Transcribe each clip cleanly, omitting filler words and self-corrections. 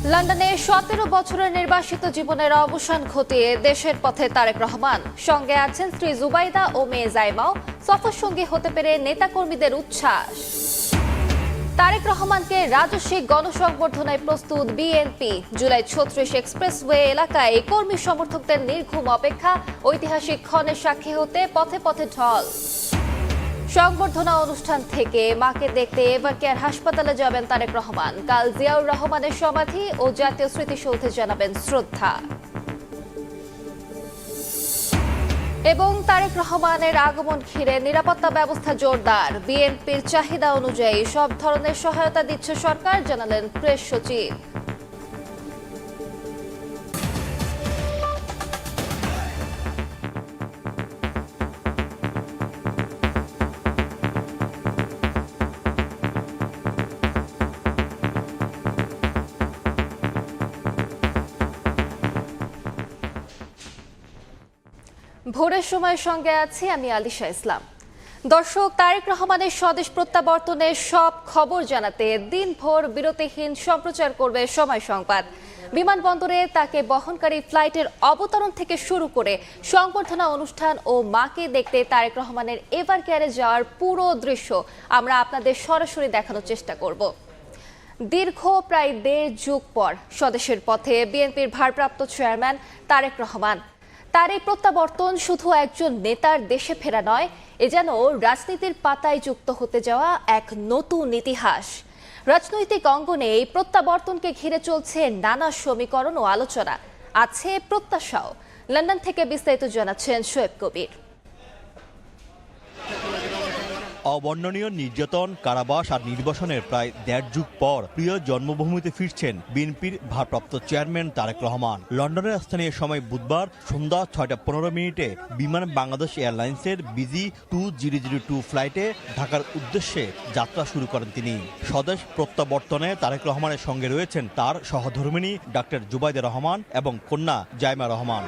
লন্ডনে 17 বছরের নির্বাসিত জীবনের অবসান ঘটিয়ে দেশের পথে তারেক রহমান। সঙ্গে আছেন স্ত্রী জুবাইদা ও মেয়ে জাইমাও। সফর সঙ্গী হতে পেরে নেতাকর্মীদের উচ্ছ্বাস। তারেক রহমানকে রাজস্বিক গণসংবর্ধনায় প্রস্তুত বিএনপি। জুলাই 36 এক্সপ্রেসওয়ে এলাকায় কর্মী সমর্থকদের নির্ঘুম অপেক্ষা। ঐতিহাসিক ক্ষণের সাক্ষী হতে পথে পথে ঢল। সংবর্ধনা অনুষ্ঠান থেকে মাকে দেখতে এবার কেয়ার হাসপাতালে যাবেন তারেক রহমান। কাল জিয়াউর রহমানের সমাধি ও জাতীয় স্মৃতিসৌধে জানাবেন শ্রদ্ধা। এবং তারেক রহমানের আগমন ঘিরে নিরাপত্তা ব্যবস্থা জোরদার। বিএনপির চাহিদা অনুযায়ী সব ধরনের সহায়তা দিচ্ছে সরকার, জানালেন প্রেস সচিব। ভোরের সময়ের সঙ্গে আছি আমি আলিশা ইসলাম। দর্শক, তারেক রহমানের স্বদেশ প্রত্যাবর্তনের সব খবর জানাতে দিনভর বিরতিহীন সম্প্রচার করবে সময় সংবাদ। বিমানবন্দরে তাকে বহনকারী ফ্লাইটের অবতরণ থেকে শুরু করে সংবর্ধনা অনুষ্ঠান ও মাকে দেখতে তারেক রহমানের এভার কেয়ারে যাওয়ার পুরো দৃশ্য আমরা আপনাদের সরাসরি দেখানোর চেষ্টা করব। দীর্ঘ প্রায় 1.5 যুগ পর স্বদেশের পথে বিএনপির ভারপ্রাপ্ত চেয়ারম্যান তারেক রহমান। তার এই প্রত্যাবর্তন শুধু একজন নেতার দেশে ফেরা নয়, এ যেন রাজনীতির পাতায় যুক্ত হতে যাওয়া এক নতুন ইতিহাস। রাজনৈতিক অঙ্গনে এই প্রত্যাবর্তনকে ঘিরে চলছে নানা সমীকরণ ও আলোচনা, আছে প্রত্যাশাও। লন্ডন থেকে বিস্তারিত জানাচ্ছেন শোয়েব কবির। অবর্ণনীয় নির্যাতন, কারাবাস আর নির্বাসনের প্রায় 1.5 যুগ পর প্রিয় জন্মভূমিতে ফিরছেন বিএনপির ভারপ্রাপ্ত চেয়ারম্যান তারেক রহমান। লন্ডনের স্থানীয় সময় বুধবার সন্ধ্যা 6:15 বিমান বাংলাদেশ এয়ারলাইন্সের বিজি 2002 ফ্লাইটে ঢাকার উদ্দেশ্যে যাত্রা শুরু করেন তিনি। স্বদেশ প্রত্যাবর্তনে তারেক রহমানের সঙ্গে রয়েছেন তার সহধর্মিণী ডাক্তার জুবাইদা রহমান এবং কন্যা জাইমা রহমান।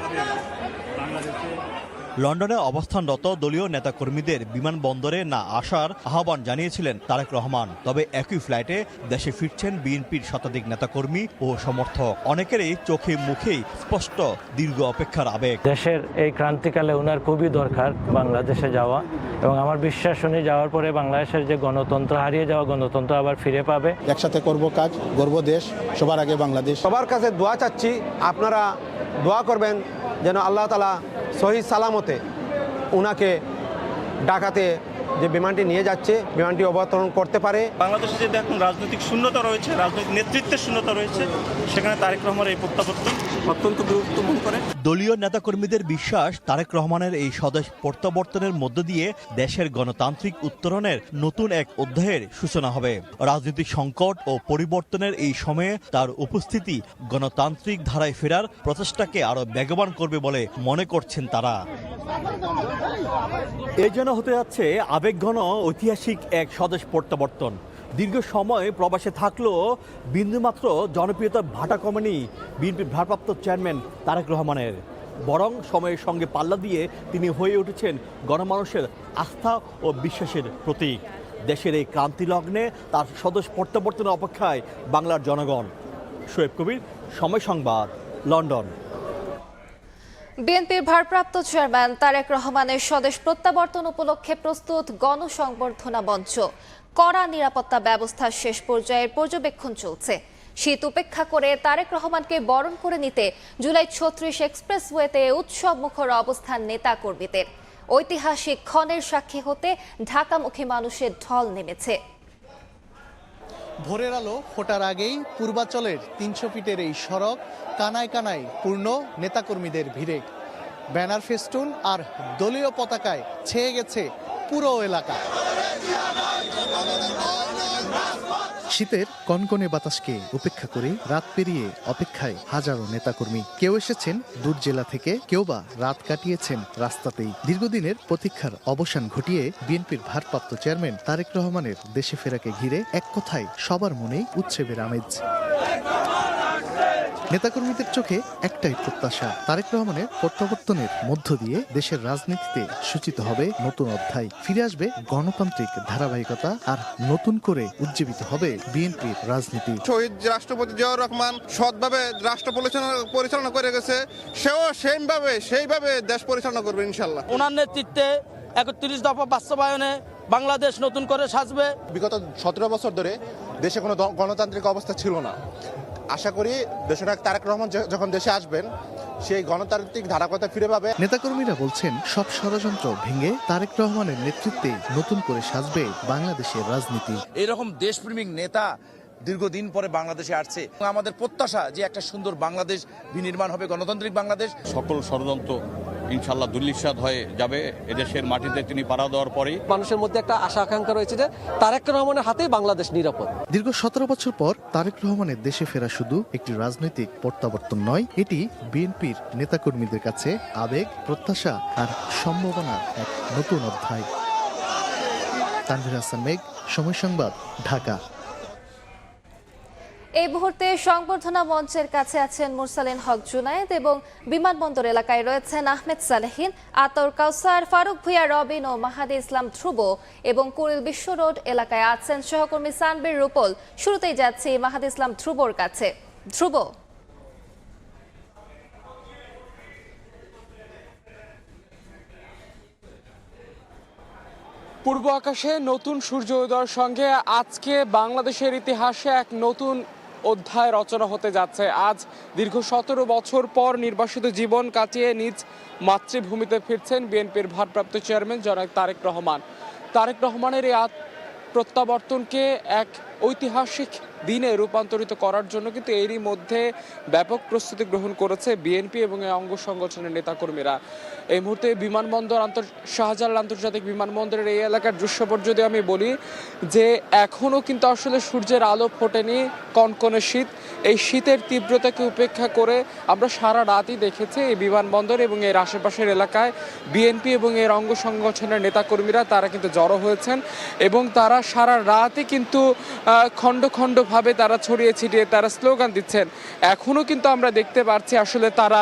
লন্ডনে অবস্থানরত দলীয় নেতাকর্মীদের বিমানবন্দরে না আসার আহ্বান জানিয়েছিলেন তারেক রহমান। তবে একই ফ্লাইটে দেশে ফিরছেন বিএনপির শতাধিক নেতাকর্মী ও সমর্থক। অনেকেরই চোখে মুখেই স্পষ্ট দীর্ঘ অপেক্ষার আবেগ। দেশের এই ক্রান্তিকালে ওনার খুবই দরকার বাংলাদেশে যাওয়া, এবং আমার বিশ্বাস উনি যাওয়ার পরে বাংলাদেশের যে গণতন্ত্র হারিয়ে যাওয়া গণতন্ত্র আবার ফিরে পাবে। একসাথে করব কাজ, গর্ব দেশ, সবার আগে বাংলাদেশ। সবার কাছে দোয়া চাচ্ছি, আপনারা দোয়া করবেন যেন আল্লাহ তাআলা সহি সালামতে উনাকে ঢাকাতে যে বিমানটি নিয়ে যাচ্ছে বিমানটি অবতরণ করতে পারে। বাংলাদেশে যে এখন রাজনৈতিক শূন্যতা রয়েছে, রাজনৈতিক নেতৃত্বের শূন্যতা রয়েছে, সেখানে তারেক রহমানের এই প্রত্যাবর্তন অত্যন্ত গুরুত্বপূর্ণ করে। দলীয় নেতাকর্মীদের বিশ্বাস, তারেক রহমানের এই স্বদেশ প্রত্যাবর্তনের মধ্য দিয়ে দেশের গণতান্ত্রিক উত্তরণের নতুন এক অধ্যায়ের সূচনা হবে। রাজনৈতিক সংকট ও পরিবর্তনের এই সময়ে তার উপস্থিতি গণতান্ত্রিক ধারায় ফেরার প্রচেষ্টাকে আরো বেগবান করবে বলে মনে করছেন তারা। এই জন্য হতে যাচ্ছে আবেগঘন ঐতিহাসিক এক স্বদেশ প্রত্যাবর্তন। দীর্ঘ সময় প্রবাসে থাকলেও বিন্দুমাত্র জনপ্রিয়তার ভাটা কমেনি বিএনপির ভারপ্রাপ্ত চেয়ারম্যান তারেক রহমানের। বরং সময়ের সঙ্গে পাল্লা দিয়ে তিনি হয়ে উঠেছেন গণমানুষের আস্থা ও বিশ্বাসের প্রতীক। দেশের এই ক্রান্তি লগ্নে তার স্বদেশ প্রত্যাবর্তনের অপেক্ষায় বাংলার জনগণ। শোয়েব কবির, সময় সংবাদ, লন্ডন। বিএনপির ভারপ্রাপ্ত চেয়ারম্যান তারেক রহমানের স্বদেশ প্রত্যাবর্তন উপলক্ষে প্রস্তুত গণসংবর্ধনা মঞ্চ। কড়া নিরাপত্তা ব্যবস্থা শেষ পর্যায়ের পর্যবেক্ষণ চলছে। শীত উপেক্ষা করে তারেক রহমানকে বরণ করে নিতে জুলাই 36 এক্সপ্রেসওয়েতে উৎসব মুখর অবস্থান নেতা কর্মীদের। ঐতিহাসিক ক্ষণের সাক্ষী হতে ঢাকামুখী মানুষের ঢল নেমেছে। ভোরের আলো ফোটার আগেই পূর্বাঞ্চলের 300 ফিটের এই সড়ক কানায় কানায় পূর্ণ নেতাকর্মীদের ভিড়ে। ব্যানার, ফেস্টুন আর দলীয় পতাকায় ছেয়ে গেছে পুরো এলাকা। শীতের কনকনে বাতাসকে উপেক্ষা করে রাত পেরিয়ে অপেক্ষায় হাজারো নেতাকর্মী। কেউ এসেছেন দূর জেলা থেকে, কেউ বা রাত কাটিয়েছেন রাস্তাতেই। দীর্ঘদিনের প্রতীক্ষার অবসান ঘটিয়ে বিএনপির ভারপ্রাপ্ত চেয়ারম্যান তারেক রহমানের দেশে ফেরাকে ঘিরে এক কথায় সবার মনেই উৎসবের আমেজ। নেতাকর্মীদের চোখে একটাই প্রত্যাশা, তারেক রহমানের প্রত্যাবর্তনের মধ্য দিয়ে দেশের রাজনীতিতে সূচিত হবে নতুন অধ্যায়, ফিরে আসবে গণতান্ত্রিক ধারাবাহিকতা, আর নতুন করে উজ্জীবিত হবে বিএনপির রাজনীতি। শহীদ রাষ্ট্রপতি জিয়াউর রহমান সৎভাবে রাষ্ট্র পরিচালনা করে গেছে, সেও সেইভাবে দেশ পরিচালনা করবে ইনশাল্লাহ। ওনার নেতৃত্বে ৩১ দফা বাস্তবায়নে বাংলাদেশ নতুন করে সাজবে। বিগত 17 বছর ধরে দেশে কোনো গণতান্ত্রিক অবস্থা ছিল না। আশা করি দেশনায়ক তারেক রহমান যখন দেশে আসবেন সেই গণতান্ত্রিক ধারাবাহিকতা ফিরে পাবে। নেতাকর্মীরা বলছেন, সব ষড়যন্ত্র ভেঙে তারেক রহমানের নেতৃত্বে নতুন করে সাজবে বাংলাদেশের রাজনীতি। এরকম দেশপ্রেমিক নেতা দীর্ঘদিন পরে বাংলাদেশে আসছে। আমাদের প্রত্যাশা যে একটা সুন্দর বাংলাদেশ বিনির্মাণ হবে, গণতান্ত্রিক বাংলাদেশ। সকল ষড়যন্ত্র ইনশাল্লাহ দুর্নিশ্বাত হয়ে যাবে এদেশের মাটিতে তিনি পাড়া দেওয়ার পরেই। মানুষের মধ্যে একটা আশা আকাঙ্ক্ষা রয়েছে যে তারেক রহমানের হাতেই বাংলাদেশ নিরাপদ। দীর্ঘ 17 বছর পর তারেক রহমানের দেশে ফেরা শুধু একটি রাজনৈতিক প্রত্যাবর্তন নয়, এটি বিএনপির নেতাকর্মীদের কাছে আবেগ, প্রত্যাশা আর সম্ভাবনার এক নতুন অধ্যায়। তানভীর হাসান মেঘ, সময় সংবাদ, ঢাকা। এই মুহূর্তে সংবর্ধনা মঞ্চের কাছে আছেন মুরসালিন হক জুনায়েদ এবং বিমানবন্দর এলাকায় রয়েছেন আহমেদ সালেহিন, আতর কাউসার, ফারুক ভুঁইয়া রবিন ও মাহাদি ইসলাম ধ্রুব, এবং কুড়িল বিশ্ব রোড এলাকায় আছেন সহকর্মী সানবীর রূপল। শুরুতেই যাচ্ছি মাহাদি ইসলাম ধ্রুবর কাছে। ধ্রুব, পূর্ব আকাশে নতুন সূর্য উদয়ের সঙ্গে আজকে বাংলাদেশের ইতিহাসে এক নতুন অধ্যায় রচনা হতে যাচ্ছে। আজ দীর্ঘ 17 বছর পর নির্বাসিত জীবন কাটিয়ে নিজ মাতৃভূমিতে ফিরছেন বিএনপির ভারপ্রাপ্ত চেয়ারম্যান জনাব তারেক রহমান। তারেক রহমানের এই প্রত্যাবর্তনকে এক ঐতিহাসিক দিনে রূপান্তরিত করার জন্য কিন্তু এরই মধ্যে ব্যাপক প্রস্তুতি গ্রহণ করেছে বিএনপি এবং এই অঙ্গ সংগঠনের নেতাকর্মীরা। এই মুহূর্তে বিমানবন্দর শাহজালাল আন্তর্জাতিক বিমানবন্দরের এই এলাকার দৃশ্যপট যদি আমি বলি, যে এখনও কিন্তু আসলে সূর্যের আলো ফোটেনি, কনকনে শীত। এই শীতের তীব্রতাকে উপেক্ষা করে আমরা সারা রাতই দেখেছি এই বিমানবন্দর এবং এর আশেপাশের এলাকায় বিএনপি এবং এর অঙ্গ সংগঠনের নেতাকর্মীরা তারা কিন্তু জড়ো হয়েছেন এবং তারা সারা রাতই কিন্তু খণ্ড খণ্ডভাবে তারা ছড়িয়ে ছিটিয়ে তারা স্লোগান দিচ্ছেন। এখনও কিন্তু আমরা দেখতে পাচ্ছি আসলে তারা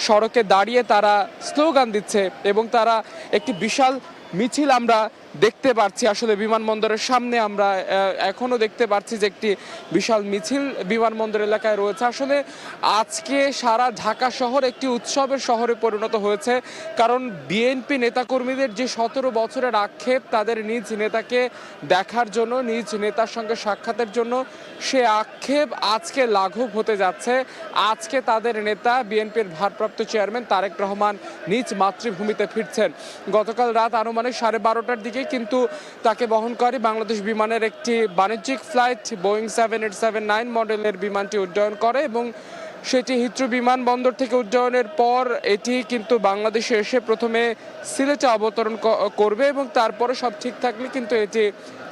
সড়কে দাঁড়িয়ে তারা স্লোগান দিচ্ছে এবং তারা একটি বিশাল মিছিল আমরা দেখতে পাচ্ছি আসলে বিমানবন্দরের সামনে। আমরা এখনো দেখতে পাচ্ছি যে একটি বিশাল মিছিল বিমানবন্দর এলাকায় রয়েছে। আসলে আজকে সারা ঢাকা শহর একটি উৎসবের শহরে পরিণত হয়েছে, কারণ বিএনপি নেতাকর্মীদের যে 17 বছরের আক্ষেপ, তাদের নিজ নেতাকে দেখার জন্য, নিজ নেতার সঙ্গে সাক্ষাতের জন্য, সে আক্ষেপ আজকে লাঘব হতে যাচ্ছে। আজকে তাদের নেতা বিএনপির ভারপ্রাপ্ত চেয়ারম্যান তারেক রহমান নিজ মাতৃভূমিতে ফিরছেন। গতকাল রাত আনুমানিক 12:30টার দিকে কিন্তু তাকে বহনকারী বাংলাদেশ বিমানের একটি বাণিজ্যিক ফ্লাইট বোয়িং 7879 মডেলের বিমানটি উড্ডয়ন করে এবং সেটি হিথ্রো বিমানবন্দর থেকে উড্ডয়নের পর এটি কিন্তু বাংলাদেশে এসে প্রথমে সিলেটে অবতরণ করবে এবং তারপরে সব ঠিক থাকলে কিন্তু এটি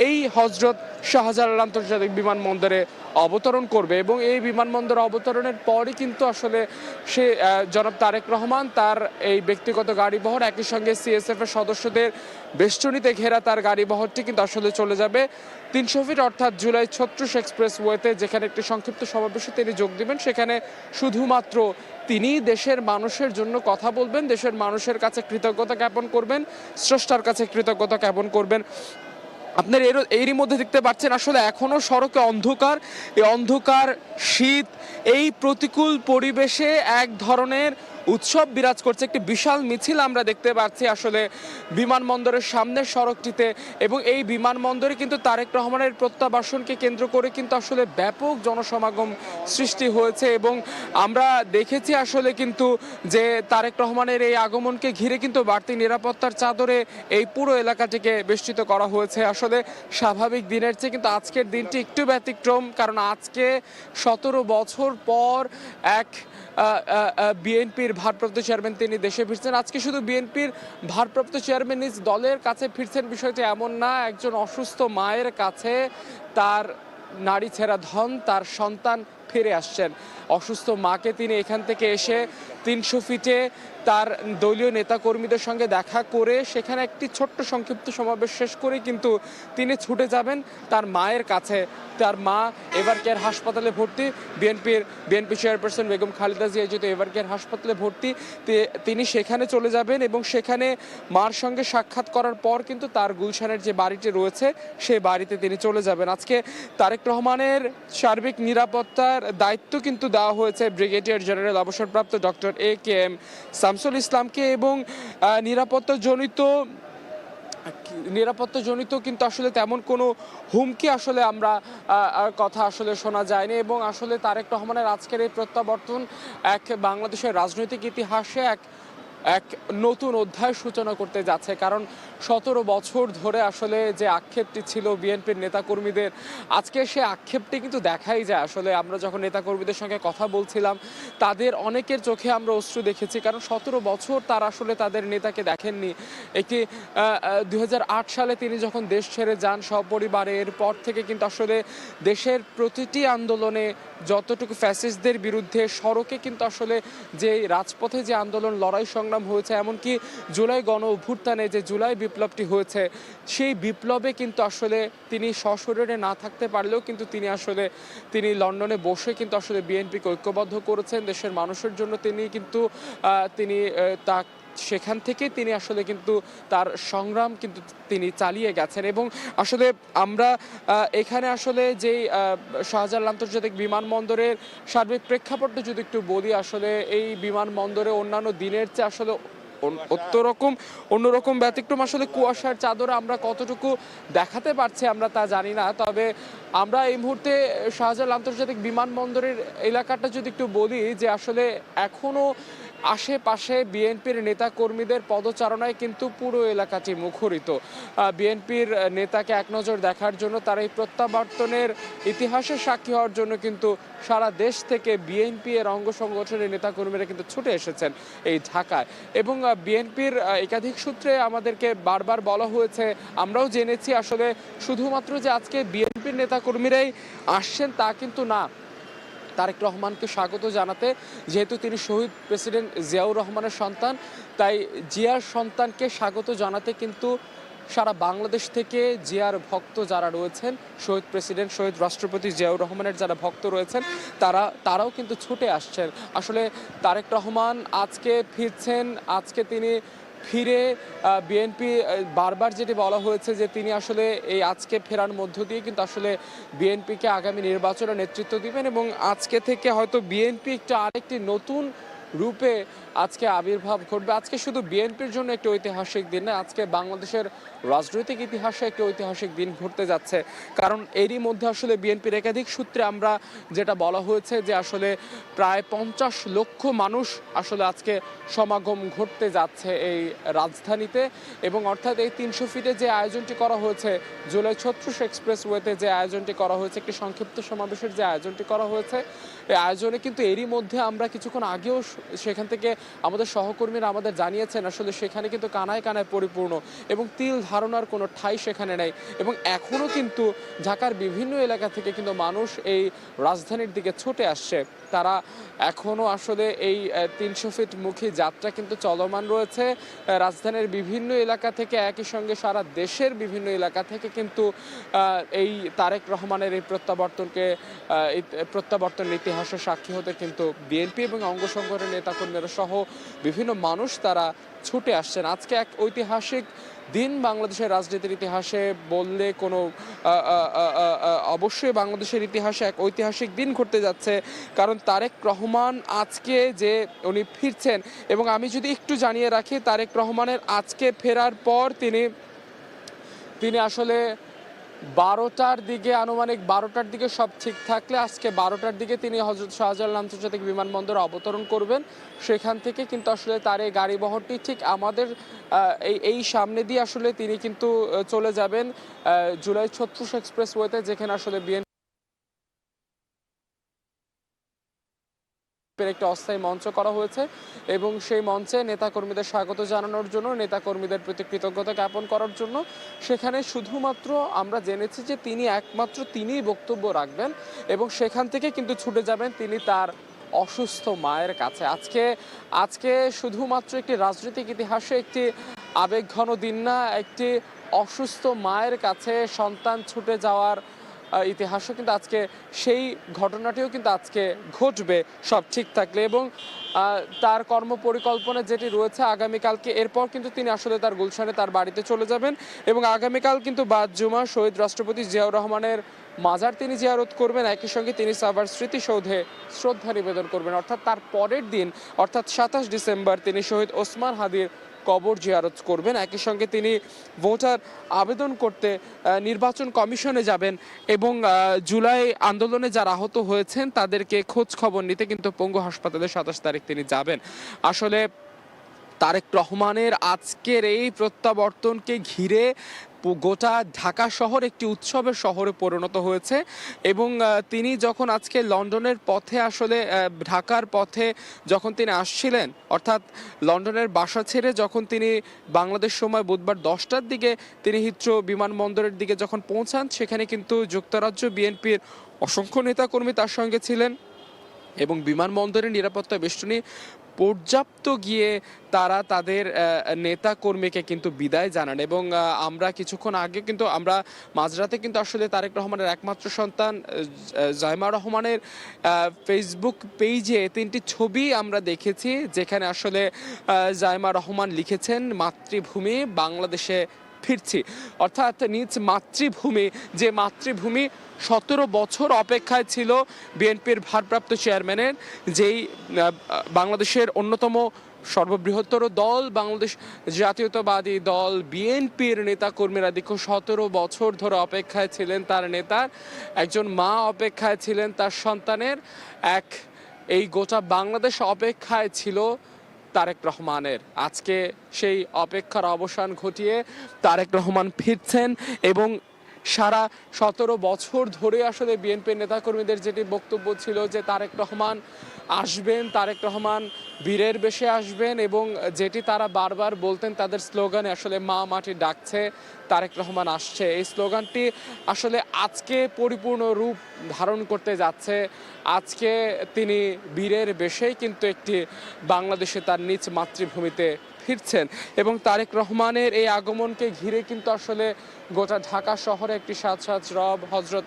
এই হজরত শাহজালাল আন্তর্জাতিক বিমানবন্দরে অবতরণ করবে এবং এই বিমানবন্দর অবতরণের পরই কিন্তু আসলে সে জনাব তারেক রহমান তার এই ব্যক্তিগত গাড়িবহর, একই সঙ্গে সিএসএফ এর সদস্যদের বেষ্টনীতে ঘেরা তার গাড়িবহরটি কিন্তু আসলে চলে যাবে 300 ফিট অর্থাৎ জুলাই 36 এক্সপ্রেসওয়েতে, যেখানে একটি সংক্ষিপ্ত সমাবেশে তিনি যোগ দেবেন। সেখানে শুধুমাত্র তিনি দেশের মানুষের জন্য কথা বলবেন, দেশের মানুষের কাছে কৃতজ্ঞতা জ্ঞাপন করবেন, স্রষ্টার কাছে কৃতজ্ঞতা জ্ঞাপন করবেন। আপনার এরই মধ্যে দেখতে পাচ্ছেন আসলে এখনো সড়কে অন্ধকার, এই অন্ধকার, শীত, এই প্রতিকূল পরিবেশে এক ধরনের উৎসব বিরাজ করছে। একটি বিশাল মিছিল আমরা দেখতে পাচ্ছি আসলে বিমানবন্দরের সামনের সড়কটিতে এবং এই বিমানবন্দরে কিন্তু তারেক রহমানের প্রত্যাবাসনকে কেন্দ্র করে কিন্তু আসলে ব্যাপক জনসমাগম সৃষ্টি হয়েছে এবং আমরা দেখেছি আসলে কিন্তু যে তারেক রহমানের এই আগমনকে ঘিরে কিন্তু বাড়তি নিরাপত্তার চাদরে এই পুরো এলাকাটিকে বেষ্টিত করা হয়েছে। আসলে স্বাভাবিক দিনের চেয়ে কিন্তু আজকের দিনটি একটু ব্যতিক্রম, কারণ আজকে 17 বছর পর এক বিএনপির ভারপ্রাপ্ত চেয়ারম্যান তিনি দেশে ফিরছেন। আজকে শুধু বিএনপির ভারপ্রাপ্ত চেয়ারম্যান নিজ দলের কাছে ফিরছেন বিষয়টি এমন না, একজন অসুস্থ মায়ের কাছে তার নারী ছেঁড়া ধন, তার সন্তান ফিরে আসছেন। অসুস্থ মাকে তিনি এখান থেকে এসে 300 ফিটে তার দলীয় নেতাকর্মীদের সঙ্গে দেখা করে সেখানে একটি ছোট্ট সংক্ষিপ্ত সমাবেশ শেষ করে কিন্তু তিনি ছুটে যাবেন তার মায়ের কাছে। তার মা এভারকেয়ার হাসপাতালে ভর্তি, বিএনপি চেয়ারপারসন বেগম খালেদা জিয়া যেহেতু এভারকেয়ার হাসপাতালে ভর্তি, তিনি সেখানে চলে যাবেন এবং সেখানে মার সঙ্গে সাক্ষাৎ করার পর কিন্তু তার গুলশানের যে বাড়িটি রয়েছে সেই বাড়িতে তিনি চলে যাবেন। আজকে তারেক রহমানের সার্বিক নিরাপত্তার দায়িত্ব কিন্তু দেওয়া হয়েছে ব্রিগেডিয়ার জেনারেল অবসরপ্রাপ্ত ডক্টর AKM শামসুল ইসলামকে এবং নিরাপত্তাজনিত কিন্তু আসলে তেমন কোনো হুমকি আসলে আমরা কথা আসলে শোনা যায়নি এবং আসলে তারেক রহমানের আজকের এই প্রত্যাবর্তন এক বাংলাদেশের রাজনৈতিক ইতিহাসে এক নতুন অধ্যায় সূচনা করতে যাচ্ছে। কারণ 17 বছর ধরে আসলে যে আক্ষেপটি ছিল বিএনপির নেতাকর্মীদের, আজকে সে আক্ষেপটি কিন্তু দেখাই যায়। আসলে আমরা যখন নেতাকর্মীদের সঙ্গে কথা বলছিলাম তাদের অনেকের চোখে আমরা অশ্রু দেখেছি, কারণ 17 বছর তারা আসলে তাদের নেতাকে দেখেননি। একটি 2008 সালে তিনি যখন দেশ ছেড়ে যান সপরিবারে, এরপর থেকে কিন্তু আসলে দেশের প্রতিটি আন্দোলনে যতটুকু ফ্যাসিস্টদের বিরুদ্ধে সড়কে কিন্তু আসলে যে রাজপথে যে আন্দোলন লড়াই সংগ্রাম হয়েছে, এমনকি জুলাই গণ অভ্যুত্থানে যে জুলাই বিপ্লবটি হয়েছে সেই বিপ্লবে কিন্তু আসলে তিনি সশরীরে না থাকতে পারলেও কিন্তু তিনি লন্ডনে বসে কিন্তু আসলে বিএনপিকে ঐক্যবদ্ধ করেছেন দেশের মানুষের জন্য। সেখান থেকে তিনি আসলে কিন্তু তার সংগ্রাম কিন্তু তিনি চালিয়ে গেছেন এবং আসলে আমরা এখানে আসলে যেই শাহজালাল আন্তর্জাতিক বিমানবন্দরের সার্বিক প্রেক্ষাপটটা যদি একটু বলি, আসলে এই বিমানবন্দরে অন্যান্য দিনের চেয়ে আসলে অন্যরকম ব্যতিক্রম। আসলে কুয়াশার চাদরে আমরা কতটুকু দেখাতে পারছি আমরা তা জানি না, তবে আমরা এই মুহূর্তে শাহজালাল আন্তর্জাতিক বিমানবন্দরের এলাকাটা যদি একটু বলি যে আসলে এখনো আশেপাশে বিএনপির নেতাকর্মীদের পদচারণায় কিন্তু পুরো এলাকাটি মুখরিত। বিএনপির নেতাকে এক নজর দেখার জন্য, তার এই প্রত্যাবর্তনের ইতিহাসে সাক্ষী হওয়ার জন্য কিন্তু সারা দেশ থেকে বিএনপি এর অঙ্গ সংগঠনের নেতাকর্মীরা কিন্তু ছুটে এসেছেন এই ঢাকায়। এবং বিএনপির একাধিক সূত্রে আমাদেরকে বারবার বলা হয়েছে, আমরাও জেনেছি আসলে শুধুমাত্র যে আজকে বিএনপির নেতাকর্মীরাই আসছেন তা কিন্তু না। তারেক রহমানকে স্বাগত জানাতে, যেহেতু তিনি শহীদ প্রেসিডেন্ট জিয়াউর রহমানের সন্তান, তাই জিয়ার সন্তানকে স্বাগত জানাতে কিন্তু সারা বাংলাদেশ থেকে জিয়ার ভক্ত যারা রয়েছেন, শহীদ রাষ্ট্রপতি জিয়াউর রহমানের যারা ভক্ত রয়েছেন তারাও কিন্তু ছুটে আসছেন। আসলে তারেক রহমান আজকে ফিরছেন, আজকে তিনি ফিরে বিএনপি বারবার যেটি বলা হয়েছে যে তিনি আসলে এই আজকে ফেরার মধ্য দিয়ে কিন্তু আসলে বিএনপিকে আগামী নির্বাচনে নেতৃত্ব দিবেন এবং আজকে থেকে হয়তো বিএনপি একটু আরেকটি নতুন রূপে আজকে আবির্ভাব ঘটবে। আজকে শুধু বিএনপির জন্য একটি ঐতিহাসিক দিন না, আজকে বাংলাদেশের রাজনৈতিক ইতিহাসে একটি ঐতিহাসিক দিন ঘটতে যাচ্ছে। কারণ এরই মধ্যে আসলে বিএনপির একাধিক সূত্রে আমরা যেটা বলা হয়েছে যে আসলে প্রায় 50 লক্ষ মানুষ আসলে আজকে সমাগম ঘটতে যাচ্ছে এই রাজধানীতে। এবং অর্থাৎ এই 300 ফিটে যে আয়োজনটি করা হয়েছে, জুলাই 36 এক্সপ্রেসওয়েতে যে আয়োজনটি করা হয়েছে, একটি সংক্ষিপ্ত সমাবেশের যে আয়োজনটি করা হয়েছে, এই আয়োজনে কিন্তু এরই মধ্যে আমরা কিছুক্ষণ আগেও সেখান থেকে আমাদের সহকর্মীরা আমাদের জানিয়েছেন আসলে সেখানে কিন্তু কানায় কানায় পরিপূর্ণ এবং তিল ধারণার কোনো ঠাঁই সেখানে নেই। এবং এখনও কিন্তু ঢাকার বিভিন্ন এলাকা থেকে কিন্তু মানুষ এই রাজধানীর দিকে ছুটে আসছে। তারা এখনও আসলে এই 300 ফিট মুখী যাত্রা কিন্তু চলমান রয়েছে। রাজধানীর বিভিন্ন এলাকা থেকে, একই সঙ্গে সারা দেশের বিভিন্ন এলাকা থেকে কিন্তু এই তারেক রহমানের এই প্রত্যাবর্তনের ইতিহাসে সাক্ষী হতে কিন্তু বিএনপি এবং অঙ্গ সংগঠনের নেতাকর্মীরা সহ বিভিন্ন মানুষ তারা ছুটে আসছেন। আজকে এক ঐতিহাসিক দিন বাংলাদেশের রাজনীতির ইতিহাসে বললে কোনো অবশ্যই বাংলাদেশের ইতিহাসে এক ঐতিহাসিক দিন ঘটতে যাচ্ছে। কারণ তারেক রহমান আজকে যে উনি ফিরছেন, এবং আমি যদি একটু জানিয়ে রাখি, তারেক রহমানের আজকে ফেরার পর তিনি আসলে 12টার দিকে, আনুমানিক 12টার দিকে সব ঠিক থাকলে আজকে 12টার দিকে তিনি হযরত শাহজালাল আন্তর্জাতিক বিমানবন্দরে অবতরণ করবেন। সেখান থেকে কিন্তু আসলে তার এই গাড়ি বহরটি ঠিক আমাদের এই সামনে দিয়ে আসলে তিনি কিন্তু চলে যাবেন জুলাই 36 এক্সপ্রেসওয়েতে, যেখানে আসলে বিএনপির একটি অস্থায়ী মঞ্চ করা হয়েছে এবং সেই মঞ্চে নেতাকর্মীদের স্বাগত জানানোর জন্য, নেতাকর্মীদের প্রতি কৃতজ্ঞতা জ্ঞাপন করার জন্য সেখানে শুধুমাত্র আমরা জেনেছি যে তিনিই বক্তব্য রাখবেন এবং সেখান থেকে কিন্তু ছুটে যাবেন তিনি তার অসুস্থ মায়ের কাছে। আজকে শুধুমাত্র একটি রাজনৈতিক ইতিহাসে একটি আবেগঘন দিন না, একটি অসুস্থ মায়ের কাছে সন্তান ছুটে যাওয়ার ইতিহাসও কিন্তু আজকে সেই ঘটনাটিও কিন্তু আজকে ঘটবে সব ঠিক থাকলে। এবং তার কর্মপরিকল্পনা যেটি রয়েছে আগামীকালকে, এরপর কিন্তু তিনি আসলে তার গুলশানে তার বাড়িতে চলে যাবেন এবং আগামীকাল কিন্তু বাদ জুমা শহীদ রাষ্ট্রপতি জিয়াউর রহমানের মাজার তিনি জিয়ারত করবেন, একই সঙ্গে তিনি সাভার স্মৃতিসৌধে শ্রদ্ধা নিবেদন করবেন। অর্থাৎ তার পরের দিন অর্থাৎ 27 ডিসেম্বর তিনি শহীদ ওসমান হাদির কবর জিয়ারত করবেন। একই সঙ্গে তিনি ভোটার আবেদন করতে নির্বাচন কমিশনে যাবেন এবং জুলাই আন্দোলনে যারা আহত হয়েছেন তাদেরকে খোঁজ খবর নিতে কিন্তু পঙ্গু হাসপাতালে 27 তারিখ তিনি যাবেন। আসলে তারেক রহমানের আজকের এই প্রত্যাবর্তনকে ঘিরে গোটা ঢাকা শহর একটি উৎসবের শহরে পরিণত হয়েছে এবং তিনি যখন আজকে লন্ডনের পথে আসলে ঢাকার পথে যখন তিনি আসছিলেন, অর্থাৎ লন্ডনের বাসা ছেড়ে যখন তিনি বাংলাদেশ সময় বুধবার 10টার দিকে তিনি হিথ্রো বিমানবন্দরের দিকে যখন পৌঁছান, সেখানে কিন্তু যুক্তরাজ্য বিএনপির অসংখ্য নেতাকর্মী তার সঙ্গে ছিলেন এবং বিমানবন্দরের নিরাপত্তা বেষ্টনী পর্যাপ্ত গিয়ে তারা তাদের নেতা কর্মীকে কিন্তু বিদায় জানান। এবং আমরা কিছুক্ষণ আগে কিন্তু আমরা মাঝরাতে কিন্তু আসলে তারেক রহমানের একমাত্র সন্তান জাইমা রহমানের ফেসবুক পেজে 3টি ছবি আমরা দেখেছি, যেখানে আসলে জাইমা রহমান লিখেছেন মাতৃভূমি বাংলাদেশে ফিরছি। অর্থাৎ নিজ মাতৃভূমি, যে মাতৃভূমি 17 বছর অপেক্ষায় ছিল বিএনপির ভারপ্রাপ্ত চেয়ারম্যানের, যেই বাংলাদেশের অন্যতম সর্ববৃহত্তর দল বাংলাদেশ জাতীয়তাবাদী দল বিএনপির নেতাকর্মীরা দীর্ঘ 17 বছর ধরে অপেক্ষায় ছিলেন তার নেতার, একজন মা অপেক্ষায় ছিলেন তার সন্তানের, এই গোটা বাংলাদেশ অপেক্ষায় ছিল তারেক রহমানের। আজকে সেই অপেক্ষার অবসান ঘটিয়ে তারেক রহমান ফিরছেন এবং সারা 17 বছর ধরে আসলে বিএনপির নেতাকর্মীদের যেটি বক্তব্য ছিল যে তারেক রহমান আসবেন, তারেক রহমান বীরের বেশে আসবেন এবং যেটি তারা বারবার বলতেন তাদের স্লোগানে আসলে মা মাটি ডাকছে, তারেক রহমান আসছে, এই স্লোগানটি আসলে আজকে পরিপূর্ণ রূপ ধারণ করতে যাচ্ছে। আজকে তিনি বীরের বেশেই কিন্তু একটি বাংলাদেশে তার নিজ মাতৃভূমিতে ফিরছেন এবং তারেক রহমানের এই আগমনকে ঘিরে কিন্তু আসলে গোটা ঢাকা শহরে একটি সাজ রব, হজরত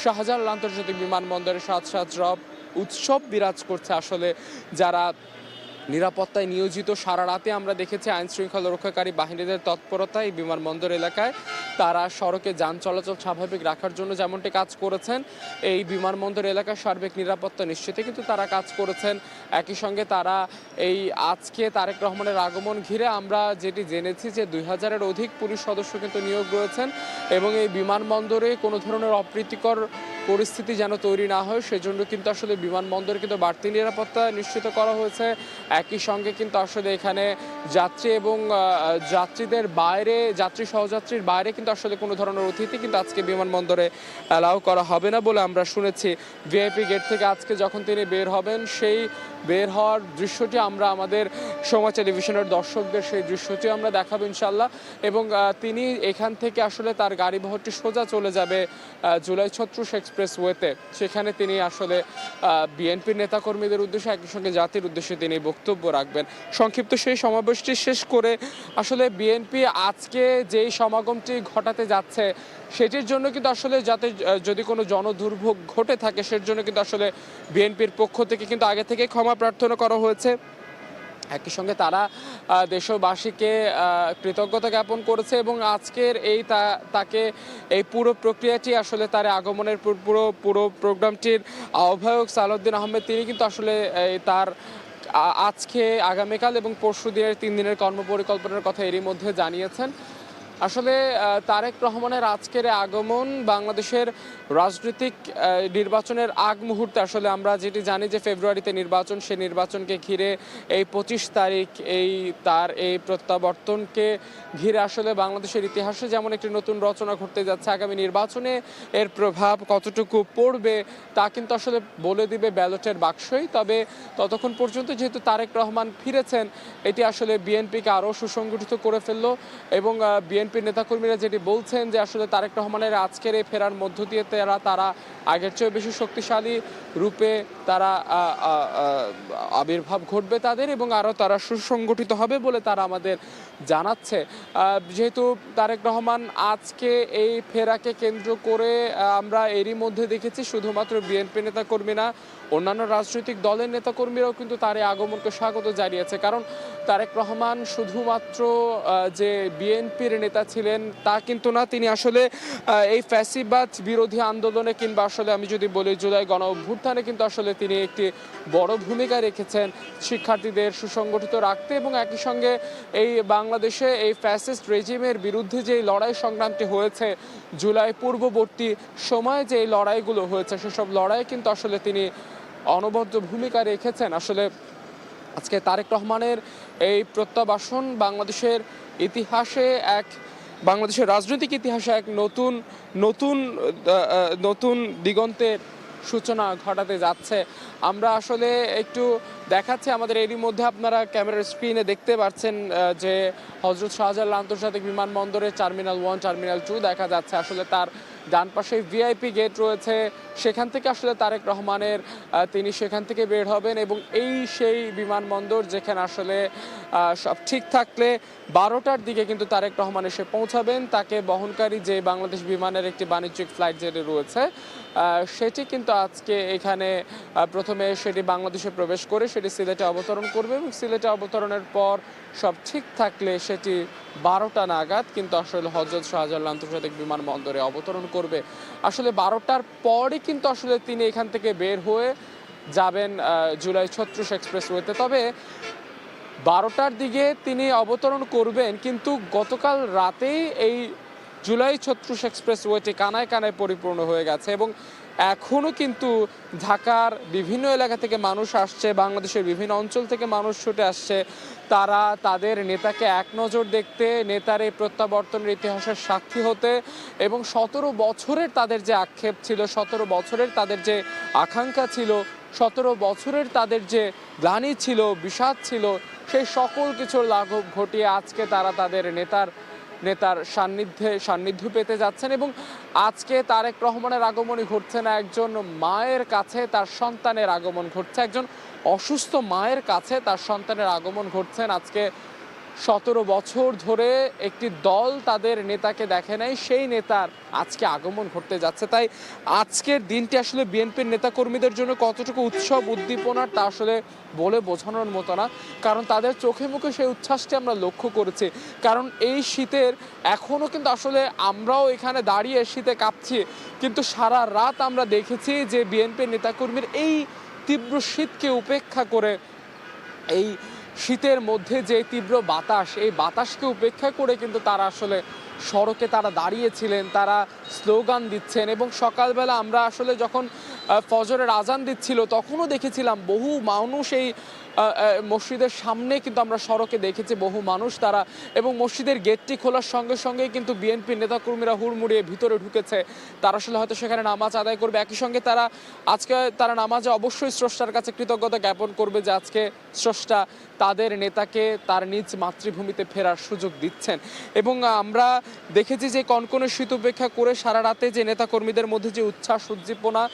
শাহজালাল আন্তর্জাতিক বিমানবন্দরে সাজ রব উৎসব বিরাজ করছে। আসলে যারা নিরাপত্তায় নিয়োজিত, সারা রাতে আমরা দেখেছি আইন শৃঙ্খলা রক্ষাকারী বাহিনীদের তৎপরতা এই বিমানবন্দর এলাকায়, তারা সড়কে যান চলাচল স্বাভাবিক রাখার জন্য যেমনটি কাজ করেছেন, এই বিমানবন্দর এলাকার সার্বিক নিরাপত্তা নিশ্চিতে কিন্তু তারা কাজ করেছেন। একই সঙ্গে তারা এই আজকে তারেক রহমানের আগমন ঘিরে আমরা যেটি জেনেছি যে 2000-এর অধিক পুলিশ সদস্য কিন্তু নিয়োগ রয়েছেন এবং এই বিমানবন্দরে কোনো ধরনের অপ্রীতিকর পরিস্থিতি যেন তৈরি না হয় সেজন্য কিন্তু আসলে বিমানবন্দরে কিন্তু বাড়তি নিরাপত্তা নিশ্চিত করা হয়েছে। একই সঙ্গে কিন্তু আসলে এখানে যাত্রী এবং যাত্রীদের বাইরে, যাত্রী সহযাত্রীর বাইরে কিন্তু আসলে কোনো ধরনের অতিথি কিন্তু আজকে বিমানবন্দরে অ্যালাউ করা হবে না বলে আমরা শুনেছি। ভিআইপি গেট থেকে আজকে যখন তিনি বের হবেন, সেই বের হওয়ার দৃশ্যটি আমরা আমাদের সময় টেলিভিশনের দর্শকদের সেই দৃশ্যটি আমরা দেখাবো ইনশাল্লাহ। এবং তিনি এখান থেকে আসলে তার গাড়িবহরটি সোজা চলে যাবে জুলাই 36 এক্সপ্রেসওয়েতে, সেখানে তিনি আসলে বিএনপির নেতাকর্মীদের উদ্দেশ্যে একই সঙ্গে জাতির উদ্দেশ্যে তিনি বক্তব্য রাখবেন। সংক্ষিপ্ত সেই সমাবেশটি শেষ করে আসলে বিএনপি আজকে যেই সমাগমটি ঘটাতে যাচ্ছে সেটির জন্য কিন্তু আসলে যাতে যদি কোনো জনদুর্ভোগ ঘটে থাকে সের জন্য কিন্তু আসলে বিএনপির পক্ষ থেকে কিন্তু আগে থেকে ক্ষমা প্রার্থনা করা হয়েছে। একই সঙ্গে তারা দেশবাসীকে কৃতজ্ঞতা জ্ঞাপন করেছে এবং আজকের এই তাকে এই পুরো প্রক্রিয়াটি আসলে তার আগমনের পুরো প্রোগ্রামটির আহ্বায়ক সালাউদ্দিন আহমেদ তিনি কিন্তু আসলে তার আজকে আগামীকাল এবং পরশু দিনের 3 দিনের কর্মপরিকল্পনার কথা এরই মধ্যে জানিয়েছেন। আসলে তারেক রহমানের আজকের আগমন বাংলাদেশের রাজনৈতিক নির্বাচনের আগ মুহূর্তে, আসলে আমরা যেটি জানি যে ফেব্রুয়ারিতে নির্বাচন, সেই নির্বাচনকে ঘিরে এই 25 তারিখ তার এই প্রত্যাবর্তনকে ঘিরে আসলে বাংলাদেশের ইতিহাসে যেমন একটি নতুন রচনা ঘটতে যাচ্ছে, আগামী নির্বাচনে এর প্রভাব কতটুকু পড়বে তা কিন্তু আসলে বলে দিবে ব্যালটের বাক্সই। তবে ততক্ষণ পর্যন্ত যেহেতু তারেক রহমান ফিরেছেন, এটি আসলে বিএনপিকে আরও সুসংগঠিত করে ফেললো এবং বিএনপির নেতাকর্মীরা যেটি বলছেন যে আসলে তারেক রহমানের আজকের এই ফেরার মধ্য দিয়ে তারা আগের চেয়ে বেশি শক্তিশালী রূপে তারা আবির্ভাব ঘটবে তাদের এবং আরও তারা সুসংগঠিত হবে বলে তারা আমাদের জানাচ্ছে। যেহেতু তারেক রহমান আজকে এই ফেরাকে কেন্দ্র করে আমরা এরই মধ্যে দেখেছি শুধুমাত্র বিএনপি নেতাকর্মী না, অন্যান্য রাজনৈতিক দলের নেতাকর্মীরাও কিন্তু তার এই আগমনকে স্বাগত জানিয়েছে। কারণ তারেক রহমান শুধুমাত্র যে বিএনপির নেতা ছিলেন তা কিন্তু না, তিনি আসলে এই ফ্যাসিবাদ বিরোধী আন্দোলনে কিংবা আসলে আমি যদি বলি জুলাই গণ অভ্যুত্থানে কিন্তু আসলে তিনি একটি বড় ভূমিকা রেখেছেন শিক্ষার্থীদের সুসংগঠিত রাখতে এবং একই সঙ্গে এই বাংলাদেশে এই ফ্যাসিস্ট রেজিমের বিরুদ্ধে যে লড়াই সংগ্রামটি হয়েছে, জুলাই পূর্ববর্তী সময়ে যে লড়াইগুলো হয়েছে, সেসব লড়াই কিন্তু আসলে তিনি অনবদ্য ভূমিকা রেখেছেন। আসলে আজকে তারেক রহমানের এই প্রত্যাবাসন বাংলাদেশের ইতিহাসে বাংলাদেশের রাজনৈতিক ইতিহাসে এক নতুন দিগন্তের সূচনা ঘটাতে যাচ্ছে। আমরা আসলে একটু দেখাচ্ছি আমাদের এরই মধ্যে, আপনারা ক্যামেরার স্ক্রিনে দেখতে পাচ্ছেন যে হযরত শাহজালাল আন্তর্জাতিক বিমানবন্দরে টার্মিনাল 1, টার্মিনাল 2 দেখা যাচ্ছে। আসলে তার ডান পাশে ভিআইপি গেট রয়েছে, সেখান থেকে আসলে তারেক রহমানের তিনি সেখান থেকে বের হবেন এবং সেই বিমানবন্দর যেখানে আসলে সব ঠিক থাকলে 12টার দিকে কিন্তু তারেক রহমান এসে পৌঁছাবেন। তাকে বহনকারী যে বাংলাদেশ বিমানের একটি বাণিজ্যিক ফ্লাইট যেটি রয়েছে সেটি কিন্তু আজকে এখানে প্রথমে সেটি বাংলাদেশে প্রবেশ করে সেটি সিলেটে অবতরণ করবে এবং সিলেটে অবতরণের পর সব ঠিক থাকলে সেটি 12টা নাগাদ কিন্তু আসলে হযরত শাহজালাল আন্তর্জাতিক বিমানবন্দরে অবতরণ করবে। আসলে 12টার পরই কিন্তু আসলে তিনি এখান থেকে বের হয়ে যাবেন জুলাই 36 এক্সপ্রেসওয়েতে। তবে 12টার দিকে তিনি অবতরণ করবেন, কিন্তু গতকাল রাতেই এই জুলাই 36 এক্সপ্রেসওয়েটি কানায় কানায় পরিপূর্ণ হয়ে গেছে এবং এখনও কিন্তু ঢাকার বিভিন্ন এলাকা থেকে মানুষ আসছে, বাংলাদেশের বিভিন্ন অঞ্চল থেকে মানুষ ছুটে আসছে। তারা তাদের নেতাকে এক নজর দেখতে, নেতার এই প্রত্যাবর্তনের ইতিহাসের সাক্ষী হতে এবং 17 বছরের তাদের যে আক্ষেপ ছিল, 17 বছরের তাদের যে আকাঙ্ক্ষা ছিল, 17 বছরের তাদের যে গ্লানি ছিল, বিষাদ ছিল, সেই সকল কিছুর লাঘব ঘটিয়ে আজকে তারা তাদের নেতার সান্নিধ্য পেতে যাচ্ছেন। এবং আজকে তারেক রহমানের আগমনই ঘটছে না একজন মায়ের কাছে তার সন্তানের আগমন ঘটছে, একজন অসুস্থ মায়ের কাছে তার সন্তানের আগমন ঘটছেন। আজকে 17 বছর ধরে একটি দল তাদের নেতাকে দেখে নাই, সেই নেতার আজকে আগমন ঘটতে যাচ্ছে। তাই আজকের দিনটি আসলে বিএনপির নেতাকর্মীদের জন্য কতটুকু উৎসব উদ্দীপনার তা আসলে বলে বোঝানোর মতো না, কারণ তাদের চোখে মুখে সেই উচ্ছ্বাসটি আমরা লক্ষ্য করেছি। কারণ এই শীতের এখনও কিন্তু আসলে আমরাও এখানে দাঁড়িয়ে শীতে কাঁপছি, কিন্তু সারা রাত আমরা দেখেছি যে বিএনপির নেতাকর্মীর এই তীব্র শীতকে উপেক্ষা করে, এই শীতের মধ্যে যে তীব্র বাতাস, এই বাতাসকে উপেক্ষা করে কিন্তু তারা আসলে সড়কে তারা দাঁড়িয়েছিলেন, তারা স্লোগান দিচ্ছেন। এবং সকালবেলা আমরা আসলে যখন ফজরের আজান দিচ্ছিল তখনও দেখেছিলাম বহু মানুষ এই মসজিদের সামনে কিন্তু আমরা সড়কে দেখেছি বহু মানুষ তারা, এবং মসজিদের গেটটি খোলার সঙ্গে সঙ্গে কিন্তু বিএনপির নেতাকর্মীরা হুড়মুড়িয়ে ভিতরে ঢুকেছে। তারা আসলে হয়তো সেখানে নামাজ আদায় করবে, একই সঙ্গে তারা নামাজে অবশ্যই স্রষ্টার কাছে কৃতজ্ঞতা জ্ঞাপন করবে যে আজকে স্রষ্টা তাদের নেতাকে তার নিজ মাতৃভূমিতে ফেরার সুযোগ দিচ্ছেন। এবং আমরা দেখেছি যে কনকনে শীত উপেক্ষা করে সারা রাতে যে নেতাকর্মীদের মধ্যে যে উচ্ছ্বাস উদ্দীপনা,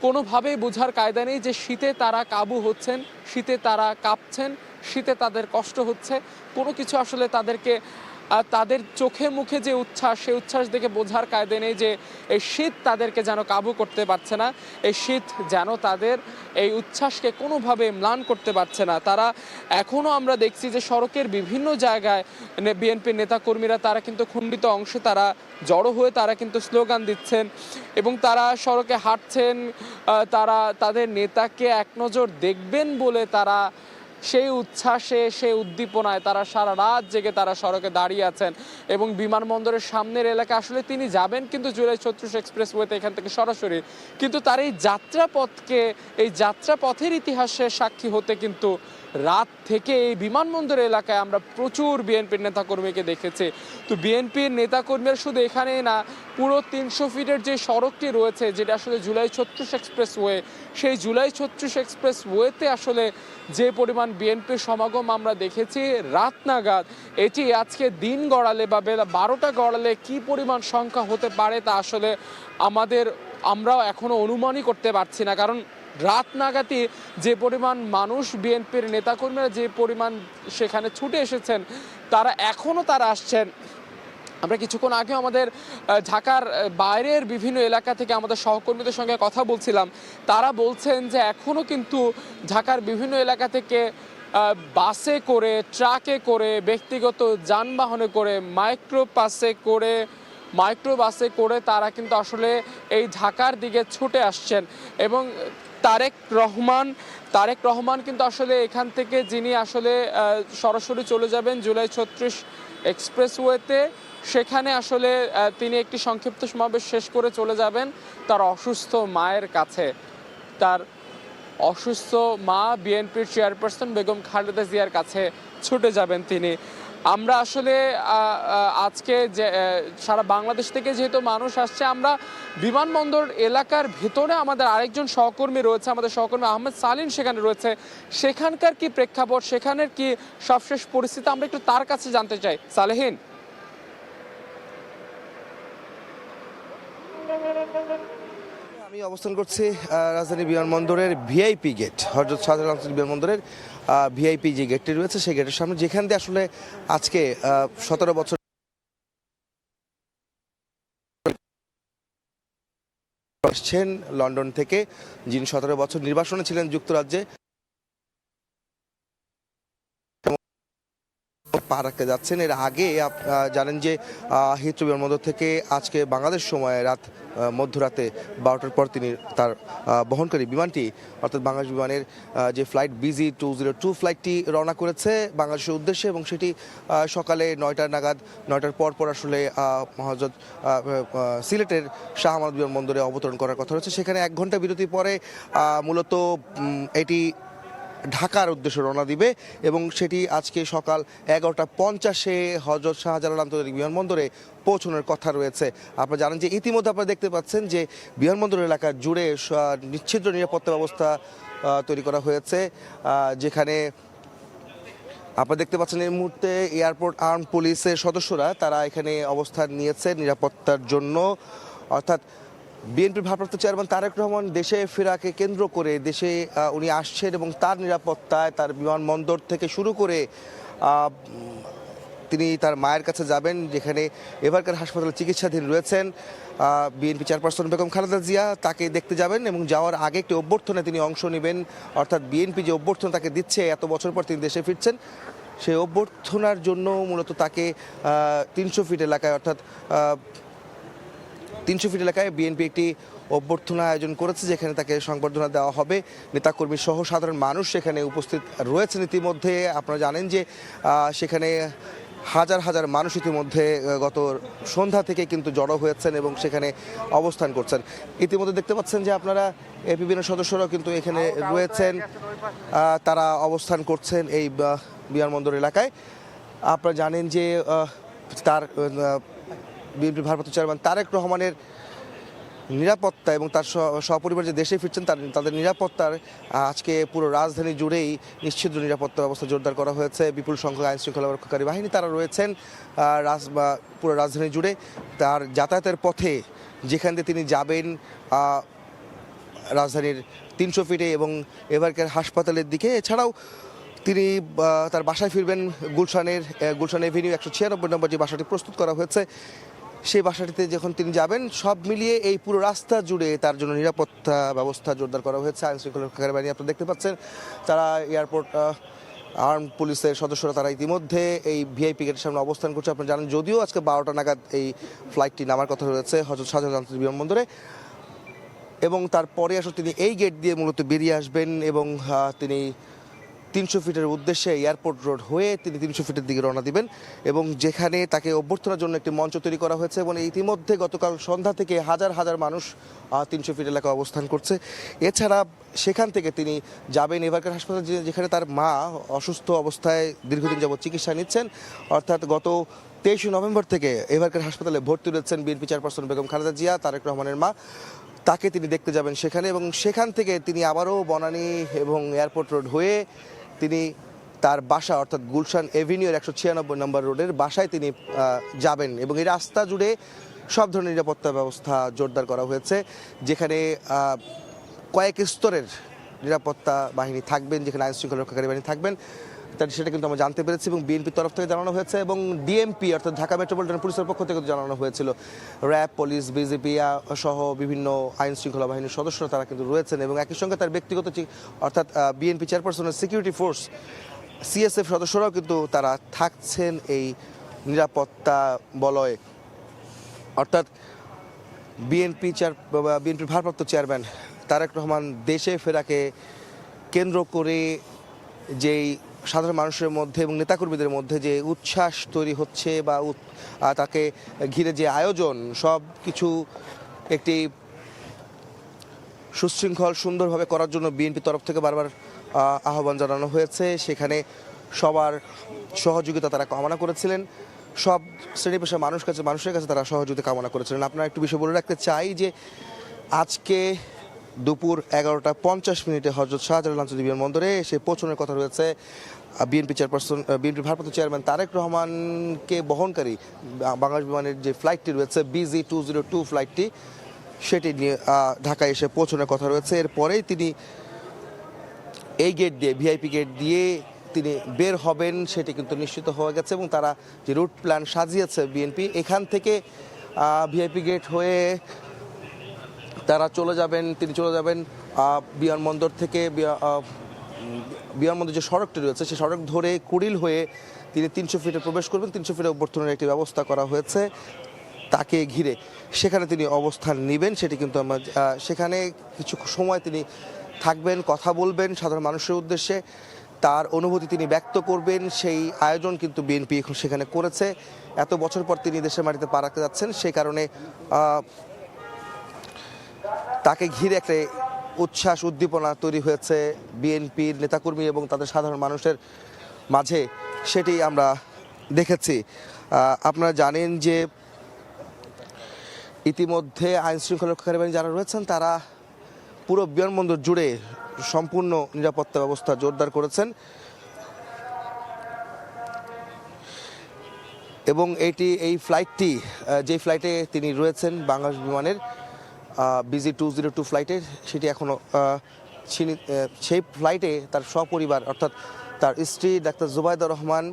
কোনোভাবেই বোঝার কায়দা নেই যে শীতে তারা কাবু হচ্ছেন, শীতে তারা কাঁপছেন, শীতে তাদের কষ্ট হচ্ছে, কোনো কিছু আসলে তাদের চোখে মুখে যে উচ্ছ্বাস, সেই উচ্ছ্বাস দেখে বোঝার কায়দা নেই যে এই শীত তাদেরকে যেন কাবু করতে পারছে না, এই শীত যেন তাদের এই উচ্ছ্বাসকে কোনোভাবে ম্লান করতে পারছে না। তারা এখনও আমরা দেখছি যে সড়কের বিভিন্ন জায়গায় বিএনপির নেতাকর্মীরা তারা কিন্তু খণ্ডিত অংশে তারা জড়ো হয়ে তারা কিন্তু স্লোগান দিচ্ছেন এবং তারা সড়কে হাঁটছেন, তারা তাদের নেতাকে এক নজর দেখবেন বলে তারা সেই উচ্ছ্বাসে সেই উদ্দীপনায় তারা সারা রাত জেগে তারা সড়কে দাঁড়িয়ে আছেন এবং বিমানবন্দরের সামনের এলাকা আসলে তিনি যাবেন কিন্তু জুলাই 36 এক্সপ্রেসওয়েতে এখান থেকে সরাসরি, কিন্তু তার এই যাত্রাপথকে এই যাত্রাপথের ইতিহাসের সাক্ষী হতে কিন্তু রাত থেকে এই বিমানবন্দর এলাকায় আমরা প্রচুর বিএনপির নেতাকর্মীকে দেখেছি। তো বিএনপির নেতাকর্মীরা শুধু এখানেই না, পুরো 300 ফিটের যে সড়কটি রয়েছে যেটা আসলে জুলাই 36 এক্সপ্রেসওয়ে, সেই জুলাই 36 এক্সপ্রেসওয়েতে আসলে যে পরিমাণ বিএনপির সমাগম আমরা দেখেছি রাত নাগাদ, এটি আজকে দিন গড়ালে বা বেলা 12টা গড়ালে কি পরিমাণ সংখ্যা হতে পারে তা আসলে আমরাও এখনো অনুমানই করতে পারছি না। কারণ রাত নাগাদই যে পরিমাণ মানুষ বিএনপির নেতাকর্মীরা যে পরিমাণ সেখানে ছুটে এসেছেন, তারা আসছেন। আমরা কিছুক্ষণ আগে আমাদের ঢাকার বাইরের বিভিন্ন এলাকা থেকে আমাদের সহকর্মীদের সঙ্গে কথা বলছিলাম, তারা বলছেন যে এখনও কিন্তু ঢাকার বিভিন্ন এলাকা থেকে বাসে করে, ট্রাকে করে, ব্যক্তিগত যানবাহনে করে, মাইক্রোবাসে করে তারা কিন্তু আসলে এই ঢাকার দিকে ছুটে আসছেন। এবং তারেক রহমান কিন্তু আসলে এখান থেকে যিনি আসলে সরাসরি চলে যাবেন জুলাই 36 এক্সপ্রেসওয়েতে, সেখানে আসলে তিনি একটি সংক্ষিপ্ত সমাবেশ শেষ করে চলে যাবেন তার অসুস্থ মায়ের কাছে। তার অসুস্থ মা বিএনপির চেয়ারপারসন বেগম খালেদা জিয়ার কাছে ছুটে যাবেন তিনি। আমরা আসলে আজকে যে সারা বাংলাদেশ থেকে যেহেতু মানুষ আসছে, আমরা বিমানবন্দর এলাকার ভেতরে আমাদের আরেকজন সহকর্মী রয়েছে, আমাদের সহকর্মী আহমেদ সালিন সেখানে রয়েছে। সেখানকার কি প্রেক্ষাপট, সেখানের কি সবশেষ পরিস্থিতি আমরা একটু তার কাছে জানতে চাই। সালেহিন, আমি অবস্থান করছি রাজধানী বিমানবন্দরের ভিআইপি গেট, হযরত শাহজালাল আন্তর্জাতিক বিমানবন্দরের ভিআইপি যে গেটটি রয়েছে সেই গেটের সামনে, যেখান দিয়ে আসলে আজকে 17 বছর আসছেন লন্ডন থেকে, যিনি 17 বছর নির্বাসনে ছিলেন যুক্তরাজ্যে, পা রাখতে যাচ্ছেন। এর আগে জানেন যে হিথ্রো বিমানবন্দর থেকে আজকে বাংলাদেশ সময় রাত মধ্যরাতে 12টার পর তিনি তার বহনকারী বিমানটি অর্থাৎ বাংলাদেশ বিমানের যে ফ্লাইট BG202 ফ্লাইটটি রওনা করেছে বাংলাদেশের উদ্দেশ্যে, এবং সেটি সকালে 9টার পর আসলে হযরত সিলেটের শাহ আমানত বিমানবন্দরে অবতরণ করার কথা রয়েছে। সেখানে 1 ঘন্টা বিরতি পরে মূলত এটি ঢাকার উদ্দেশ্যে রওনা দিবে এবং সেটি আজকে সকাল 11:50-এ হযরত শাহজালাল আন্তর্জাতিক বিমানবন্দরে পৌঁছানোর কথা রয়েছে। আপনারা জানেন যে ইতিমধ্যে আপনারা দেখতে পাচ্ছেন যে বিমানবন্দর এলাকা জুড়ে নিশ্চিদ্র নিরাপত্তা ব্যবস্থা তৈরি করা হয়েছে, যেখানে আপনারা দেখতে পাচ্ছেন এই মুহূর্তে এয়ারপোর্ট আর্ম পুলিশের সদস্যরা তারা এখানে অবস্থান নিয়েছে নিরাপত্তার জন্য। অর্থাৎ বিএনপির ভারপ্রাপ্ত চেয়ারম্যান তারেক রহমান দেশে ফেরাকে কেন্দ্র করে দেশে উনি আসছেন এবং তার নিরাপত্তায় তার বিমানবন্দর থেকে শুরু করে তিনি তার মায়ের কাছে যাবেন, যেখানে এবারকার হাসপাতালে চিকিৎসাধীন রয়েছেন বিএনপি চেয়ারপারসন বেগম খালেদা জিয়া, তাকে দেখতে যাবেন এবং যাওয়ার আগে একটি অভ্যর্থনায় তিনি অংশ নেবেন। অর্থাৎ বিএনপি যে অভ্যর্থনা তাকে দিচ্ছে এত বছর পর তিনি দেশে ফিরছেন, সেই অভ্যর্থনার জন্য মূলত তাকে 300 ফিট এলাকায় অর্থাৎ 300 ফিট এলাকায় বিএনপি একটি অভ্যর্থনা আয়োজন করেছে, যেখানে তাকে সংবর্ধনা দেওয়া হবে। নেতাকর্মী সহ সাধারণ মানুষ সেখানে উপস্থিত রয়েছেন ইতিমধ্যে। আপনারা জানেন যে সেখানে হাজার হাজার মানুষ ইতিমধ্যে গত সন্ধ্যা থেকে কিন্তু জড়ো হয়েছেন এবং সেখানে অবস্থান করছেন। ইতিমধ্যে দেখতে পাচ্ছেন যে আপনারা বিভিন্ন সদস্যরাও কিন্তু এখানে রয়েছেন, তারা অবস্থান করছেন এই বিমানবন্দর এলাকায়। আপনারা জানেন যে তার বিএনপির ভারপ্রাপ্ত চেয়ারম্যান তারেক রহমানের নিরাপত্তা এবং তার সপরিবার যে দেশে ফিরছেন তাদের নিরাপত্তার আজকে পুরো রাজধানী জুড়েই নিশ্চিদ্র নিরাপত্তা ব্যবস্থা জোরদার করা হয়েছে। বিপুল সংখ্যক আইন শৃঙ্খলা রক্ষাকারী বাহিনী তারা রয়েছেন পুরো রাজধানী জুড়ে। তার যাতায়াতের পথে যেখান দিয়ে তিনি যাবেন রাজধানীর 300 ফিটে এবং এবারকার হাসপাতালের দিকে, এছাড়াও তিনি তার বাসায় ফিরবেন গুলশান এভিনিউ 196 নম্বর যে বাসাটি প্রস্তুত করা হয়েছে সেই বাসাটিতে যখন তিনি যাবেন, সব মিলিয়ে এই পুরো রাস্তা জুড়ে তার জন্য নিরাপত্তা ব্যবস্থা জোরদার করা হয়েছে। আইন শৃঙ্খলা রক্ষাকারী বাহিনী আপনারা দেখতে পাচ্ছেন, তারা এয়ারপোর্ট আর্ম পুলিশের সদস্যরা তারা ইতিমধ্যে এই ভিআইপি গেটের সামনে অবস্থান করছে। আপনারা জানেন যদিও আজকে 12টা নাগাদ এই ফ্লাইটটি নামার কথা রয়েছে হযরত শাহজালাল আন্তর্জাতিক বিমানবন্দরে, এবং তারপরে আসলে তিনি এই গেট দিয়ে মূলত বেরিয়ে আসবেন এবং তিনি 300 ফিটের উদ্দেশ্যে এয়ারপোর্ট রোড হয়ে তিনি 300 ফিটের দিকে রওনা দিবেন এবং যেখানে তাকে অভ্যর্থনার জন্য একটি মঞ্চ তৈরি করা হয়েছে এবং ইতিমধ্যে গতকাল সন্ধ্যা থেকে হাজার হাজার মানুষ 300 ফিট এলাকায় অবস্থান করছে। এছাড়া সেখান থেকে তিনি যাবেন এভারকেয়ার হাসপাতালে, যেখানে তার মা অসুস্থ অবস্থায় দীর্ঘদিন যাবৎ চিকিৎসা নিচ্ছেন। অর্থাৎ গত 23 নভেম্বর থেকে এভারকেয়ার হাসপাতালে ভর্তি রয়েছেন বিএনপি চেয়ারপারসন বেগম খালেদা জিয়া, তারেক রহমানের মা। তাকে তিনি দেখতে যাবেন সেখানে এবং সেখান থেকে তিনি আবারও বনানী এবং এয়ারপোর্ট রোড হয়ে তিনি তার বাসা অর্থাৎ গুলশান এভিনিউর 196 নম্বর রোডের বাসায় তিনি যাবেন এবং এই রাস্তা জুড়ে সব ধরনের নিরাপত্তা ব্যবস্থা জোরদার করা হয়েছে, যেখানে কয়েক স্তরের নিরাপত্তা বাহিনী থাকবেন, যেখানে আইন শৃঙ্খলা রক্ষাকারী বাহিনী থাকবেন, সেটা কিন্তু আমরা জানতে পেরেছি এবং বিএনপির তরফ থেকে জানানো হয়েছে এবং ডিএমপি অর্থাৎ ঢাকা মেট্রোপলিটন পুলিশের পক্ষ থেকে জানানো হয়েছিল। র্যাব, পুলিশ, বিজেপি সহ বিভিন্ন আইন শৃঙ্খলা বাহিনীর সদস্যরা তারা কিন্তু রয়েছেন এবং একই সঙ্গে তার ব্যক্তিগত অর্থাৎ বিএনপি চেয়ারপারসনের সিকিউরিটি ফোর্স সিএসএফ সদস্যরাও কিন্তু তারা থাকছেন এই নিরাপত্তা বলয়ে। অর্থাৎ বিএনপির ভারপ্রাপ্ত চেয়ারম্যান তারেক রহমান দেশে ফেরাকে কেন্দ্র করে যেই সাধারণ মানুষের মধ্যে এবং নেতাকর্মীদের মধ্যে যে উচ্ছ্বাস তৈরি হচ্ছে বা তাকে ঘিরে যে আয়োজন, সব কিছু একটি সুশৃঙ্খল সুন্দরভাবে করার জন্য বিএনপির তরফ থেকে বারবার আহ্বান জানানো হয়েছে। সেখানে সবার সহযোগিতা তারা কামনা করেছিলেন, সব শ্রেণী পেশার মানুষের কাছে তারা সহযোগিতা কামনা করেছিলেন। আপনারা একটু বিষয় বলে রাখতে চাই যে আজকে দুপুর 11:50 হযরত শাহজালাল আন্তর্জাতিক বিমানবন্দরে এসে পৌঁছানোর কথা রয়েছে বিএনপির ভারপ্রাপ্ত চেয়ারম্যান তারেক রহমানকে বহনকারী বাংলাদেশ বিমানের যে ফ্লাইটটি রয়েছে BG202 ফ্লাইটটি, সেটি নিয়ে ঢাকায় এসে পৌঁছানোর কথা রয়েছে। এরপরেই তিনি এই গেট দিয়ে ভিআইপি গেট দিয়ে তিনি বের হবেন সেটি কিন্তু নিশ্চিত হয়ে গেছে এবং তারা যে রুট প্ল্যান সাজিয়েছে বিএনপি, এখান থেকে ভিআইপি গেট হয়ে তিনি চলে যাবেন বিমানবন্দর থেকে বিমানবন্দর যে সড়কটি রয়েছে সেই সড়ক ধরে কুড়িল হয়ে তিনি 300 ফিটে প্রবেশ করবেন। 300 ফিটে অভ্যর্থনার একটি ব্যবস্থা করা হয়েছে তাকে ঘিরে, সেখানে তিনি অবস্থান নেবেন। সেটি কিন্তু আমরা সেখানে কিছু সময় তিনি থাকবেন, কথা বলবেন সাধারণ মানুষের উদ্দেশ্যে, তার অনুভূতি তিনি ব্যক্ত করবেন। সেই আয়োজন কিন্তু বিএনপি এখন সেখানে করেছে। এত বছর পর তিনি দেশের মাটিতে পা রাখতে যাচ্ছেন, সেই কারণে তাকে ঘিরে একটা উচ্ছ্বাস উদ্দীপনা তৈরি হয়েছে বিএনপির নেতাকর্মী এবং তাদের সাধারণ মানুষের মাঝে, সেটি আমরা দেখেছি। আপনারা জানেন যে ইতিমধ্যে আইন শৃঙ্খলা রক্ষাকারী বাহিনী যারা রয়েছেন তারা পুরো বিমানবন্দর জুড়ে সম্পূর্ণ নিরাপত্তা ব্যবস্থা জোরদার করেছেন এবং এই ফ্লাইটটি যে ফ্লাইটে তিনি রয়েছেন বাংলাদেশ বিমানের BG202 ফ্লাইটে, সেটি এখনও সেই ফ্লাইটে তার সপরিবার অর্থাৎ তার স্ত্রী ডাক্তার জুবাইদা রহমান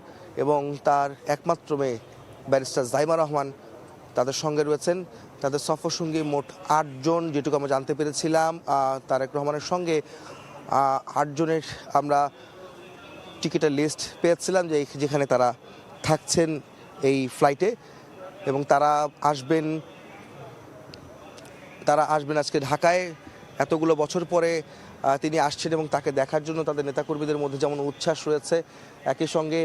এবং তার একমাত্র মেয়ে ব্যারিস্টার জাইমা রহমান তাদের সঙ্গে রয়েছেন। তাদের সফরসঙ্গী মোট 8 জন, যেটুকু আমরা জানতে পেরেছিলাম তারেক রহমানের সঙ্গে 8 জনের আমরা টিকিটের লিস্ট পেয়েছিলাম যেখানে তারা থাকছেন এই ফ্লাইটে এবং তারা আসবেন আজকে ঢাকায়। এতগুলো বছর পরে তিনি আসছেন এবং তাকে দেখার জন্য তাদের নেতাকর্মীদের মধ্যে যেমন উচ্ছ্বাস রয়েছে, একই সঙ্গে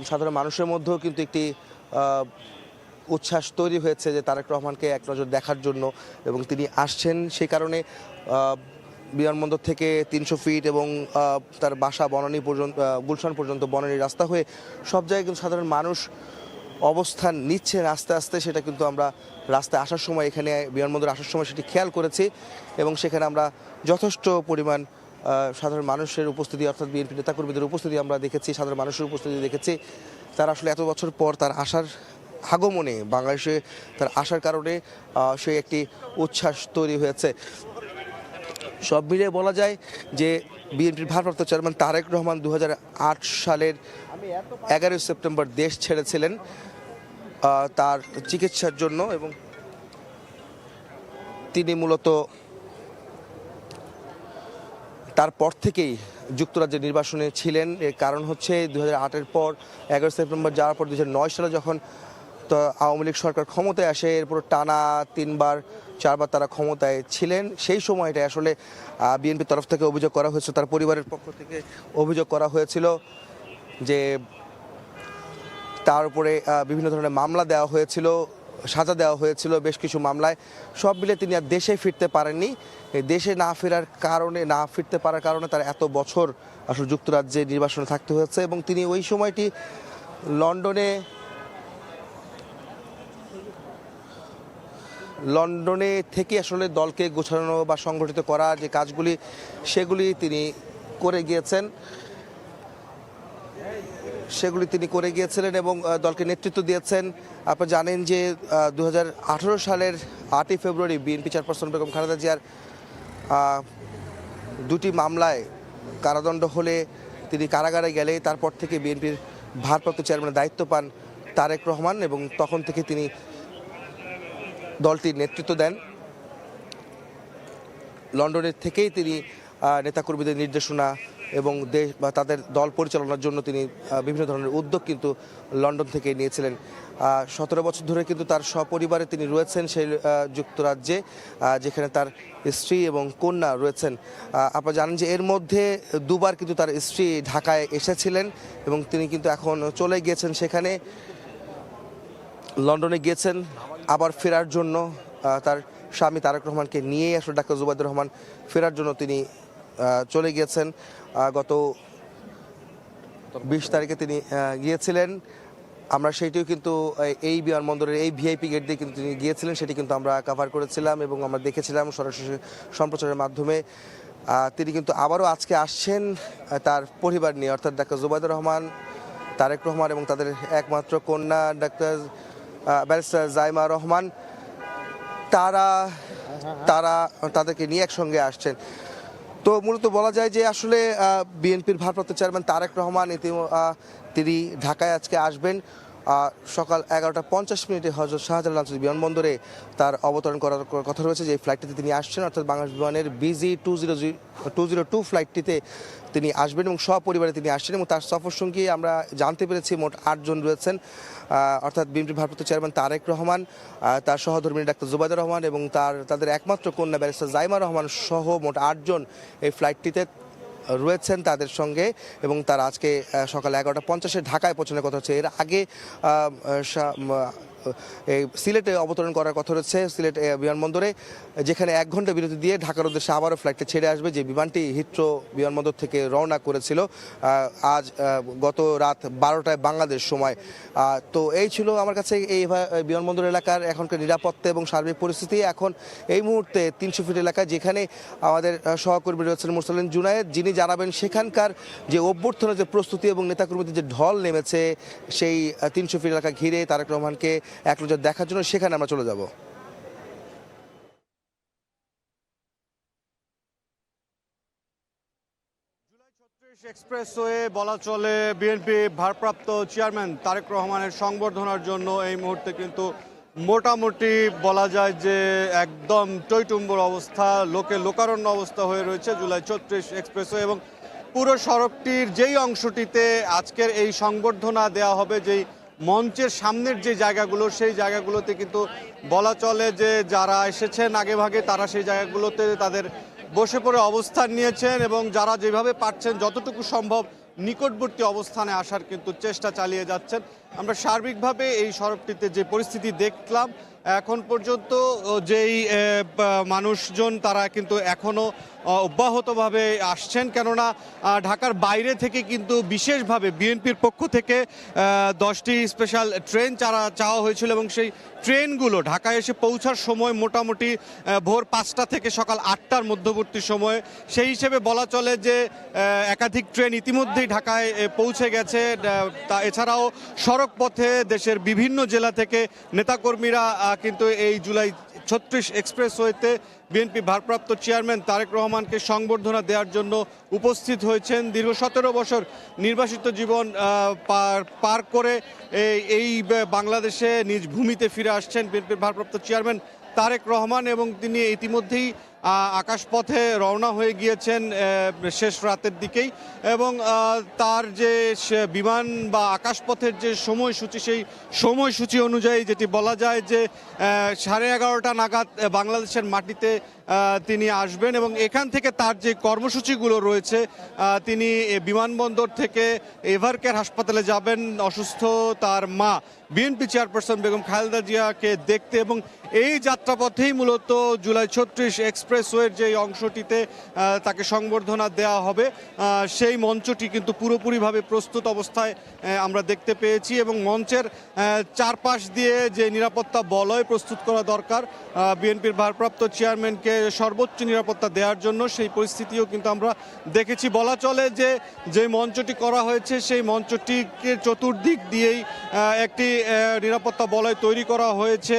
সাধারণ মানুষের মধ্যেও কিন্তু একটি উচ্ছ্বাস তৈরি হয়েছে যে তারেক রহমানকে এক নজর দেখার জন্য এবং তিনি আসছেন। সেই কারণে বিমানবন্দর থেকে 300 ফিট এবং তার বাসা বনানী পর্যন্ত গুলশান পর্যন্ত বনানী রাস্তা হয়ে সব জায়গায় কিন্তু সাধারণ মানুষ অবস্থান নিচ্ছেন আস্তে আস্তে। সেটা কিন্তু আমরা রাস্তায় আসার সময়, এখানে বিমানবন্দরে আসার সময় সেটি খেয়াল করেছি এবং সেখানে আমরা যথেষ্ট পরিমাণ সাধারণ মানুষের উপস্থিতি অর্থাৎ বিএনপি নেতাকর্মীদের উপস্থিতি আমরা দেখেছি, সাধারণ মানুষের উপস্থিতি দেখেছি। তারা আসলে এত বছর পর তার আসার আগমনে বাংলাদেশে তার আসার কারণে সেই একটি উচ্ছ্বাস তৈরি হয়েছে। সব মিলিয়ে বলা যায় যে বিএনপির ভারপ্রাপ্ত চেয়ারম্যান তারেক রহমান 2008 সালের 11 সেপ্টেম্বর দেশ ছেড়েছিলেন তার চিকিৎসার জন্য এবং তিনি মূলত তারপর থেকেই যুক্তরাজ্যের নির্বাসনে ছিলেন। এর কারণ হচ্ছে 2008-এর পর 11 সেপ্টেম্বর যাওয়ার পর 2009 সালে যখন তো আওয়ামী লীগ সরকার ক্ষমতায় আসে, এরপর টানা 3-4বার তারা ক্ষমতায় ছিলেন। সেই সময়টা আসলে বিএনপির তরফ থেকে অভিযোগ করা হয়েছিল, তার পরিবারের পক্ষ থেকে অভিযোগ করা হয়েছিল যে তার উপরে বিভিন্ন ধরনের মামলা দেওয়া হয়েছিল, সাজা দেওয়া হয়েছিল বেশ কিছু মামলায়। সব মিলে তিনি আর দেশে ফিরতে পারেননি। দেশে না ফিরতে পারার কারণে তার এত বছর আসলে যুক্তরাজ্যে নির্বাসনে থাকতে হয়েছে এবং তিনি ওই সময়টি লন্ডনে থেকে আসলে দলকে গোছানো বা সংগঠিত করা যে কাজগুলি সেগুলি তিনি করে গিয়েছিলেন এবং দলকে নেতৃত্ব দিয়েছেন। আপনারা জানেন যে 2018 সালের 8ই ফেব্রুয়ারি বিএনপি চেয়ারপারসন বেগম খালেদা জিয়ার 2টি মামলায় কারাদণ্ড হলে তিনি কারাগারে গেলে তারপর থেকে বিএনপির ভারপ্রাপ্ত চেয়ারম্যানের দায়িত্ব পান তারেক রহমান এবং তখন থেকে তিনি দলটির নেতৃত্ব দেন। লন্ডনের থেকেই তিনি নেতাকর্মীদের নির্দেশনা এবং দেশ বা তাদের দল পরিচালনার জন্য তিনি বিভিন্ন ধরনের উদ্যোগ কিন্তু লন্ডন থেকে নিয়েছিলেন। 17 বছর ধরে কিন্তু তার সপরিবারে তিনি রয়েছেন সেই যুক্তরাজ্যে, যেখানে তার স্ত্রী এবং কন্যা রয়েছেন। আপনারা জানেন যে এর মধ্যে 2বার কিন্তু তার স্ত্রী ঢাকায় এসেছিলেন এবং তিনি কিন্তু এখন চলে গিয়েছেন, সেখানে লন্ডনে গিয়েছেন আবার ফেরার জন্য। তার স্বামী তারেক রহমানকে নিয়েই আসলে ডাক্তার জুবাইদুর রহমান ফেরার জন্য তিনি চলে গিয়েছেন। গত 20 তারিখে তিনি গিয়েছিলেন। আমরা সেইটিও কিন্তু এই বিমানবন্দরের এই ভিআইপি গেট দিয়ে কিন্তু তিনি গিয়েছিলেন, সেটি কিন্তু আমরা কভার করেছিলাম এবং আমরা দেখেছিলাম সরাসরি সম্প্রচারের মাধ্যমে। তিনি কিন্তু আবারও আজকে আসছেন তার পরিবার নিয়ে, অর্থাৎ ডাক্তার জুবাইদুর রহমান, তারেক রহমান এবং তাদের একমাত্র কন্যা ডাক্তার ব্যারিস্টার জাইমা রহমান, তাদেরকে নিয়ে একসঙ্গে আসছেন। তো মূলত বলা যায় যে আসলে বিএনপির ভারপ্রাপ্ত চেয়ারম্যান তারেক রহমান তিনি ঢাকায় আজকে আসবেন। সকাল 11:50 হযরত শাহজালাল আন্তর্জাতিক বিমানবন্দরে তার অবতরণ করার কথা রয়েছে। যে ফ্লাইটটিতে তিনি আসছেন অর্থাৎ বাংলাদেশ বিমানের BG202 ফ্লাইটটিতে তিনি আসবেন এবং সপরিবারে তিনি আসছেন এবং তার সফর সঙ্গী আমরা জানতে পেরেছি মোট 8 জন রয়েছেন, অর্থাৎ বিএনপির ভারপ্রাপ্ত চেয়ারম্যান তারেক রহমান, তার সহধর্মিণী ডাক্তার জুবাইদুর রহমান এবং তাদের একমাত্র কন্যা ব্যারিস্টার জাইমা রহমান সহ মোট 8 জন এই ফ্লাইটটিতে রয়েছেন তাদের সঙ্গে এবং তারা আজকে সকাল 11:50 ঢাকায় পৌঁছানোর কথা হচ্ছে। এর আগে এই সিলেটে অবতরণ করার কথা রয়েছে, সিলেট বিমানবন্দরে, যেখানে 1 ঘন্টা বিরতি দিয়ে ঢাকার উদ্দেশ্যে আবারও ফ্লাইটটা ছেড়ে আসবে। যে বিমানটি হিথ্রো বিমানবন্দর থেকে রওনা করেছিল আজ গত রাত 12টায় বাংলাদেশ সময়। তো এই ছিল আমার কাছে এই বিমানবন্দর এলাকার এখনকার নিরাপত্তা এবং সার্বিক পরিস্থিতি। এখন এই মুহূর্তে 300 ফিট এলাকায় যেখানে আমাদের সহকর্মী রয়েছেন মুরসালিন জুনায়েদ, যিনি জানাবেন সেখানকার যে অভ্যর্থনার যে প্রস্তুতি এবং নেতাকর্মীদের যে ঢল নেমেছে সেই 300 ফিট এলাকা ঘিরে তারেক রহমানকে এক নজর দেখার জন্য সেখানে আমরা চলে যাব। এক্সপ্রেসওয়ে বলা চলে বিএনপি ভারপ্রাপ্ত চেয়ারম্যান তারেক রহমানের সংবর্ধনার জন্য এই মুহূর্তে কিন্তু মোটামুটি বলা যায় যে একদম টইটুম্বর অবস্থা, লোকারণ্য অবস্থা হয়ে রয়েছে জুলাই 34 এক্সপ্রেসওয়ে এবং পুরো সড়কটির যেই অংশটিতে আজকের এই সংবর্ধনা দেওয়া হবে, যেই মঞ্চের সামনের যে জায়গাগুলো সেই জায়গাগুলোতে কিন্তু বলা চলে যে যারা এসেছেন আগেভাগে তারা সেই জায়গাগুলোতে তাদের বসে পড়ে অবস্থান নিয়েছেন এবং যারা যেভাবে পারছেন যতটুকু সম্ভব নিকটবর্তী অবস্থানে আসার কিন্তু চেষ্টা চালিয়ে যাচ্ছেন। আমরা সার্বিকভাবে এই সড়কটিতে যে পরিস্থিতি দেখলাম এখন পর্যন্ত, যেই মানুষজন তারা কিন্তু এখনও অব্যাহতভাবে আসছেন, কেননা ঢাকার বাইরে থেকে কিন্তু বিশেষভাবে বিএনপির পক্ষ থেকে 10টি স্পেশাল ট্রেন চাওয়া হয়েছিল এবং সেই ট্রেনগুলো ঢাকায় এসে পৌঁছার সময় মোটামুটি ভোর 5টা থেকে সকাল 8টার মধ্যবর্তী সময়। সেই হিসেবে বলা চলে যে একাধিক ট্রেন ইতিমধ্যেই ঢাকায় পৌঁছে গেছে। এছাড়াও সড়ক পথে দেশের বিভিন্ন জেলা থেকে নেতাকর্মীরা কিন্তু এই জুলাই 36 এক্সপ্রেসওয়েতে বিএনপি ভারপ্রাপ্ত চেয়ারম্যান তারেক রহমানকে সংবর্ধনা দেওয়ার জন্য উপস্থিত হয়েছেন। দীর্ঘ 17 বছর নির্বাসিত জীবন পার করে এই বাংলাদেশে নিজ ভূমিতে ফিরে আসছেন বিএনপির ভারপ্রাপ্ত চেয়ারম্যান তারেক রহমান এবং তিনি ইতিমধ্যেই আকাশপথে রওনা হয়ে গিয়েছেন শেষ রাতের দিকেই এবং তার যে বিমান বা আকাশপথের যে সময়সূচি সেই সময়সূচি অনুযায়ী যেটি বলা যায় যে 11:30 নাগাদ বাংলাদেশের মাটিতে তিনি আসবেন এবং এখান থেকে তার যে কর্মসূচিগুলো রয়েছে তিনি বিমানবন্দর থেকে এভারকেয়ার হাসপাতালে যাবেন অসুস্থ তার মা বিএনপি চেয়ারপারসন বেগম খালেদা জিয়াকে দেখতে এবং এই যাত্রাপথেই মূলত জুলাই 36 এক্সপ্রেসওয়ের যে অংশটিতে তাকে সংবর্ধনা দেওয়া হবে সেই মঞ্চটি কিন্তু পুরোপুরিভাবে প্রস্তুত অবস্থায় আমরা দেখতে পেয়েছি এবং মঞ্চের চারপাশ দিয়ে যে নিরাপত্তা বলয় প্রস্তুত করা দরকার বিএনপির ভারপ্রাপ্ত চেয়ারম্যানকে সর্বোচ্চ নিরাপত্তা দেওয়ার জন্য সেই পরিস্থিতিও কিন্তু আমরা দেখেছি। বলা চলে যে মঞ্চটি করা হয়েছে সেই মঞ্চটিকে চতুর্দিক দিয়েই একটি নিরাপত্তা বলয় তৈরি করা হয়েছে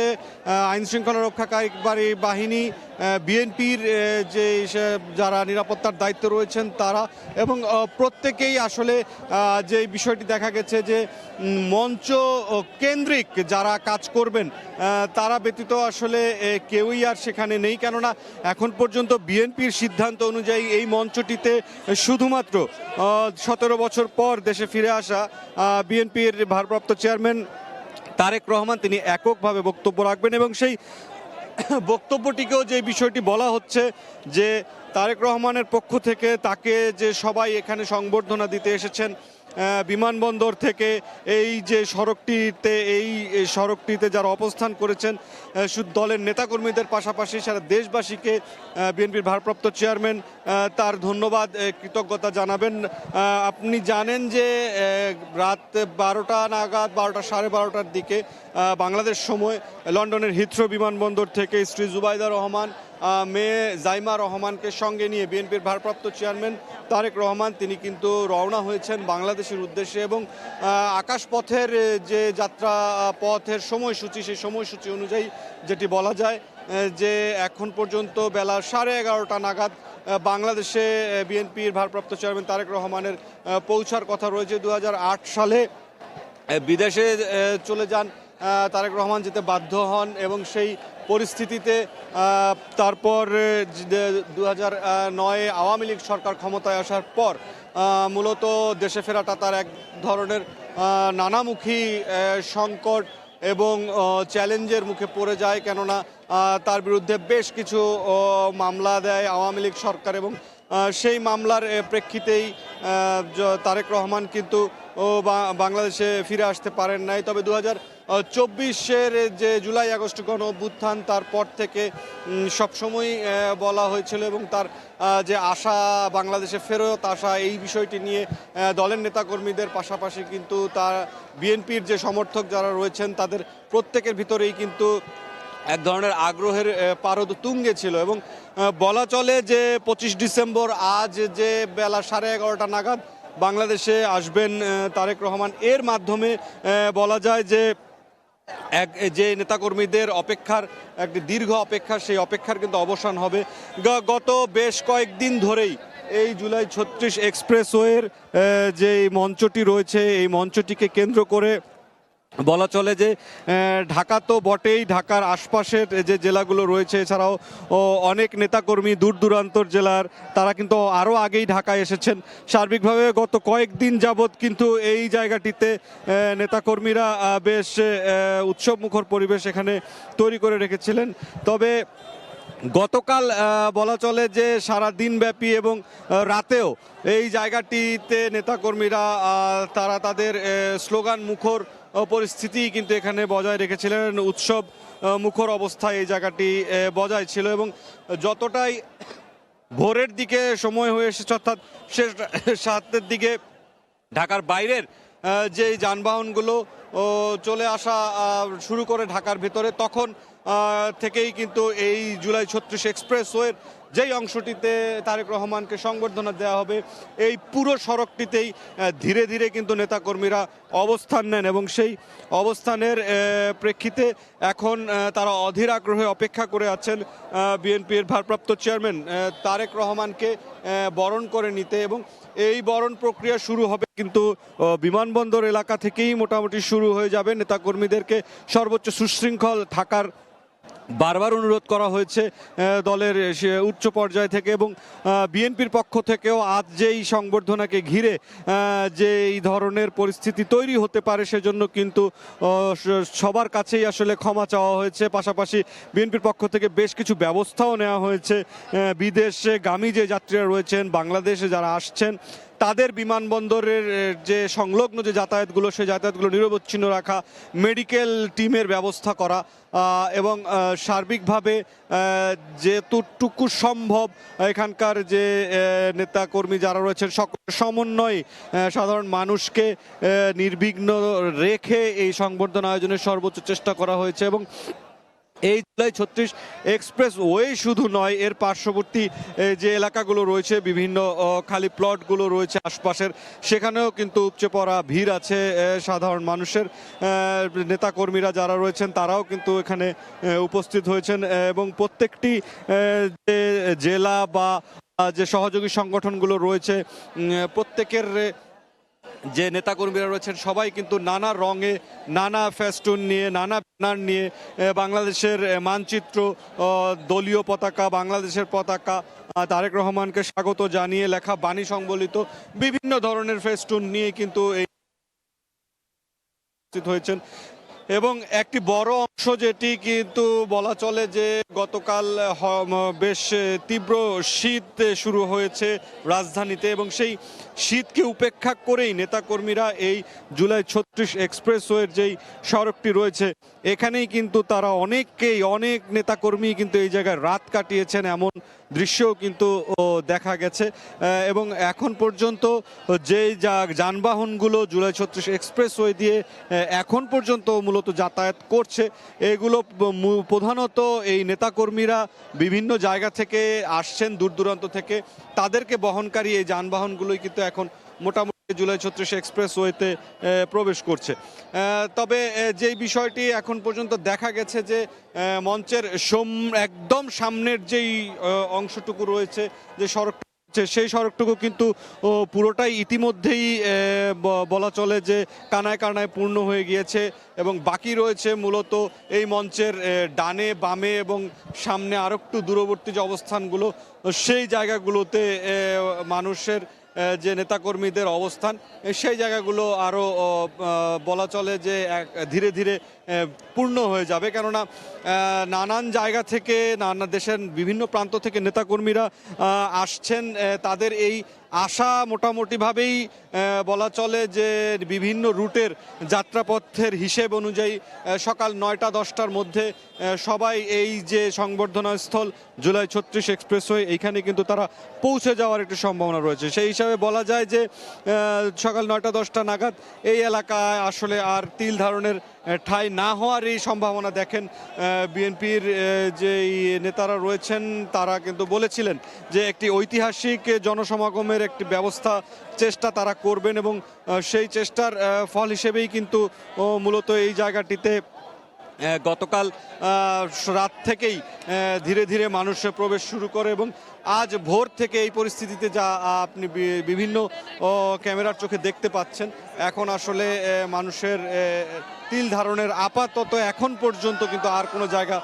আইনশৃঙ্খলা রক্ষাকারী বাহিনী বিএনপির যে যারা নিরাপত্তার দায়িত্ব রয়েছেন তারা এবং প্রত্যেকেই আসলে যে বিষয়টি দেখা গেছে যে মঞ্চ কেন্দ্রিক যারা কাজ করবেন তারা ব্যতীত আসলে কেউই আর সেখানে নেই, কেননা এখন পর্যন্ত বিএনপির সিদ্ধান্ত অনুযায়ী এই মঞ্চটিতে শুধুমাত্র 17 বছর পর দেশে ফিরে আসা বিএনপির ভারপ্রাপ্ত চেয়ারম্যান তারেক রহমান তিনি এককভাবে বক্তব্য রাখবেন এবং সেই বক্তব্যটিকেও যে বিষয়টি বলা হচ্ছে যে তারেক রহমানের পক্ষ থেকে তাকে যে সবাই এখানে সংবর্ধনা দিতে এসেছেন বিমানবন্দর থেকে এই যে সড়কটিতে যারা অবস্থান করেছেন শুধু দলের নেতাকর্মীদের পাশাপাশি সারা দেশবাসীকে বিএনপির ভারপ্রাপ্ত চেয়ারম্যান তার ধন্যবাদ কৃতজ্ঞতা জানাবেন। আপনি জানেন যে রাত 12টা নাগাদ 12টার দিকে বাংলাদেশ সময় লন্ডনের হিথ্রো বিমানবন্দর থেকে স্ত্রী জুবাইদা রহমান মেয়ে জাইমা রহমানকে সঙ্গে নিয়ে বিএনপির ভারপ্রাপ্ত চেয়ারম্যান তারেক রহমান তিনি কিন্তু রওনা হয়েছেন বাংলাদেশের উদ্দেশ্যে এবং আকাশপথের যে যাত্রা পথের সময়সূচি সেই সময়সূচি অনুযায়ী যেটি বলা যায় যে এখন পর্যন্ত বেলা 11:30 নাগাদ বাংলাদেশে বিএনপির ভারপ্রাপ্ত চেয়ারম্যান তারেক রহমানের পৌঁছার কথা রয়েছে। 2008 সালে বিদেশে চলে যান তারেক রহমান যেতে বাধ্য হন এবং সেই পরিস্থিতিতে তারপর 2009-এ আওয়ামী লীগ সরকার ক্ষমতায় আসার পর মূলত দেশে ফেরাটা তার এক ধরনের নানামুখী সংকট এবং চ্যালেঞ্জের মুখে পড়ে যায়, কেননা তার বিরুদ্ধে বেশ কিছু মামলা দেয় আওয়ামী লীগ সরকার এবং সেই মামলার প্রেক্ষিতেই তারেক রহমান কিন্তু বাংলাদেশে ফিরে আসতে পারেন নাই। তবে 2024-এর যে জুলাই আগস্ট গণ অভ্যুত্থান তারপর থেকে সবসময় বলা হয়েছিল এবং তার যে আশা বাংলাদেশে ফেরত আসা এই বিষয়টি নিয়ে দলের নেতাকর্মীদের পাশাপাশি কিন্তু তার বিএনপির যে সমর্থক যারা রয়েছেন তাদের প্রত্যেকের ভিতরেই কিন্তু এক ধরনের আগ্রহের পারদ তুঙ্গে ছিল এবং বলা চলে যে 25 ডিসেম্বর আজ যে বেলা 11:30 নাগাদ বাংলাদেশে আসবেন তারেক রহমান, এর মাধ্যমে বলা যায় যে যে নেতাকর্মীদের অপেক্ষার একটি দীর্ঘ অপেক্ষা সেই অপেক্ষার কিন্তু অবসান হবে। গত বেশ কয়েকদিন ধরেই এই জুলাই 36 এক্সপ্রেসওয়ের যে মঞ্চটি রয়েছে এই মঞ্চটিকে কেন্দ্র করে বলা চলে যে ঢাকা তো বটেই, ঢাকার আশপাশের যে জেলাগুলো রয়েছে এছাড়াও অনেক নেতাকর্মী দূর দূরান্তর জেলার তারা কিন্তু আরও আগেই ঢাকায় এসেছেন। সার্বিকভাবে গত কয়েকদিন যাবৎ কিন্তু এই জায়গাটিতে নেতাকর্মীরা বেশ উৎসবমুখর পরিবেশ এখানে তৈরি করে রেখেছিলেন। তবে গতকাল বলা চলে যে সারা দিনব্যাপী এবং রাতেও এই জায়গাটিতে নেতাকর্মীরা তারা তাদের স্লোগান মুখর পরিস্থিতি কিন্তু এখানে বজায় রেখেছিলেন, উৎসব মুখর অবস্থায় এই জায়গাটি বজায় ছিল এবং যতটাই ভোরের দিকে সময় হয়ে এসেছে অর্থাৎ শেষ 7-এর দিকে ঢাকার বাইরের যে যানবাহনগুলো চলে আসা শুরু করে ঢাকার ভেতরে তখন থেকেই কিন্তু এই জুলাই 36 এক্সপ্রেসওয়ের যেই অংশটিতে তারেক রহমানকে সংবর্ধনা দেওয়া হবে এই পুরো সড়কটিতেই ধীরে ধীরে কিন্তু নেতাকর্মীরা অবস্থান নেন এবং সেই অবস্থানের প্রেক্ষিতে এখন তারা অধীর আগ্রহে অপেক্ষা করে আছেন বিএনপির ভারপ্রাপ্ত চেয়ারম্যান তারেক রহমানকে বরণ করে নিতে এবং এই বরণ প্রক্রিয়া শুরু হবে কিন্তু বিমানবন্দর এলাকা থেকেই মোটামুটি শুরু হয়ে যাবে। নেতাকর্মীদেরকে সর্বোচ্চ সুশৃঙ্খল থাকার বারবার অনুরোধ করা হয়েছে দলের উচ্চ পর্যায় থেকে এবং বিএনপির পক্ষ থেকেও আজ যেই সংবর্ধনাকে ঘিরে যে এই ধরনের পরিস্থিতি তৈরি হতে পারে সেজন্য কিন্তু সবার কাছেই আসলে ক্ষমা চাওয়া হয়েছে। পাশাপাশি বিএনপির পক্ষ থেকে বেশ কিছু ব্যবস্থাও নেওয়া হয়েছে। বিদেশে গামী যে যাত্রীরা রয়েছেন, বাংলাদেশে যারা আসছেন, তাদের বিমানবন্দরের যে সংলগ্ন যে যাতায়াতগুলো, সেই যাতায়াতগুলো নিরবচ্ছিন্ন রাখা, মেডিকেল টিমের ব্যবস্থা করা এবং সার্বিকভাবে যেতটুকু সম্ভব এখানকার যে নেতাকর্মী যারা রয়েছেন সকলের সমন্বয়ে সাধারণ মানুষকে নির্বিঘ্ন রেখে এই সংবর্ধনা আয়োজনের সর্বোচ্চ চেষ্টা করা হয়েছে। এবং এই জুলাই 36 এক্সপ্রেস ওয়ে শুধু নয়, এর পার্শ্ববর্তী যে এলাকাগুলো রয়েছে, বিভিন্ন খালি প্লটগুলো রয়েছে আশপাশের, সেখানেও কিন্তু উপচে পড়া ভিড় আছে সাধারণ মানুষের। নেতাকর্মীরা যারা রয়েছেন তারাও কিন্তু এখানে উপস্থিত হয়েছেন এবং প্রত্যেকটি যে জেলা বা যে সহযোগী সংগঠনগুলো রয়েছে প্রত্যেকের যে নেতাকর্মীরা রয়েছেন সবাই কিন্তু নানা রঙে, নানা ফেস্টুন নিয়ে, নানা ব্যানার নিয়ে বাংলাদেশের মানচিত্র, দলীয় পতাকা, বাংলাদেশের পতাকা, তারেক রহমানকে স্বাগত জানিয়ে লেখা বাণী সংবলিত বিভিন্ন ধরনের ফেস্টুন নিয়ে কিন্তু এই উপস্থিত হয়েছেন। এবং একটি বড় অংশ যেটি কিন্তু বলা চলে যে গতকাল বেশ তীব্র শীত শুরু হয়েছে রাজধানীতে এবং সেই শীতকে উপেক্ষা করেই নেতাকর্মীরা এই জুলাই 36 এক্সপ্রেসওয়ের যেই সড়কটি রয়েছে এখানেই কিন্তু তারা অনেক নেতাকর্মী কিন্তু এই জায়গায় রাত কাটিয়েছেন, এমন দৃশ্যও কিন্তু দেখা গেছে। এবং এখন পর্যন্ত যে যানবাহনগুলো জুলাই 36 এক্সপ্রেসওয়ে দিয়ে এখন পর্যন্ত মূলত যাতায়াত করছে, এগুলো প্রধানত এই নেতাকর্মীরা বিভিন্ন জায়গা থেকে আসছেন, দূর দূরান্ত থেকে, তাদেরকে বহনকারী এই যানবাহনগুলোই কিন্তু এখন মোটামুটি জুলাই 36 এক্সপ্রেসওয়েতে প্রবেশ করছে। তবে যেই বিষয়টি এখন পর্যন্ত দেখা গেছে যে মঞ্চের একদম সামনের যেই অংশটুকু রয়েছে, যে সড়ক সেই সড়কটুকু কিন্তু পুরোটাই ইতিমধ্যেই বলা চলে যে কানায় কানায় পূর্ণ হয়ে গিয়েছে এবং বাকি রয়েছে মূলত এই মঞ্চের ডানে বামে এবং সামনে আরো একটু দূরবর্তী যে অবস্থানগুলো, সেই জায়গাগুলোতে মানুষের যে নেতাকর্মীদের অবস্থান, সেই জায়গাগুলো আরও বলা চলে যে ধীরে ধীরে পূর্ণ হয়ে যাবে। কেননা নানান জায়গা থেকে, নানা দেশের বিভিন্ন প্রান্ত থেকে নেতাকর্মীরা আসছেন। তাদের এই আশা মোটামুটিভাবেই বলা চলে যে বিভিন্ন রুটের যাত্রাপথের হিসেব অনুযায়ী সকাল 9টা-10টার মধ্যে সবাই এই যে সংবর্ধনা স্থল জুলাই 36 এক্সপ্রেসওয়ে এইখানে কিন্তু তারা পৌঁছে যাওয়ার একটি সম্ভাবনা রয়েছে। সেই হিসাবে বলা যায় যে সকাল 9টা-10টা নাগাদ এই এলাকায় আসলে আর তিল ধারণের ঠাঁই না হওয়ার এই সম্ভাবনা দেখেন। বিএনপির যে নেতারা রয়েছেন তারা কিন্তু বলেছিলেন যে একটি ঐতিহাসিক জনসমাগমের একটি ব্যবস্থা চেষ্টা তারা করবেন এবং সেই চেষ্টার ফল হিসেবেই কিন্তু মূলত এই জায়গাটিতে গতকাল রাত থেকেই ধীরে ধীরে মানুষ প্রবেশ শুরু করে এবং আজ ভোর থেকে এই পরিস্থিতিতে যা আপনি বিভিন্ন ক্যামেরার চোখে দেখতে পাচ্ছেন, এখন আসলে মানুষের তিল ধারণের আপাতত এখন পর্যন্ত কিন্তু আর কোনো জায়গা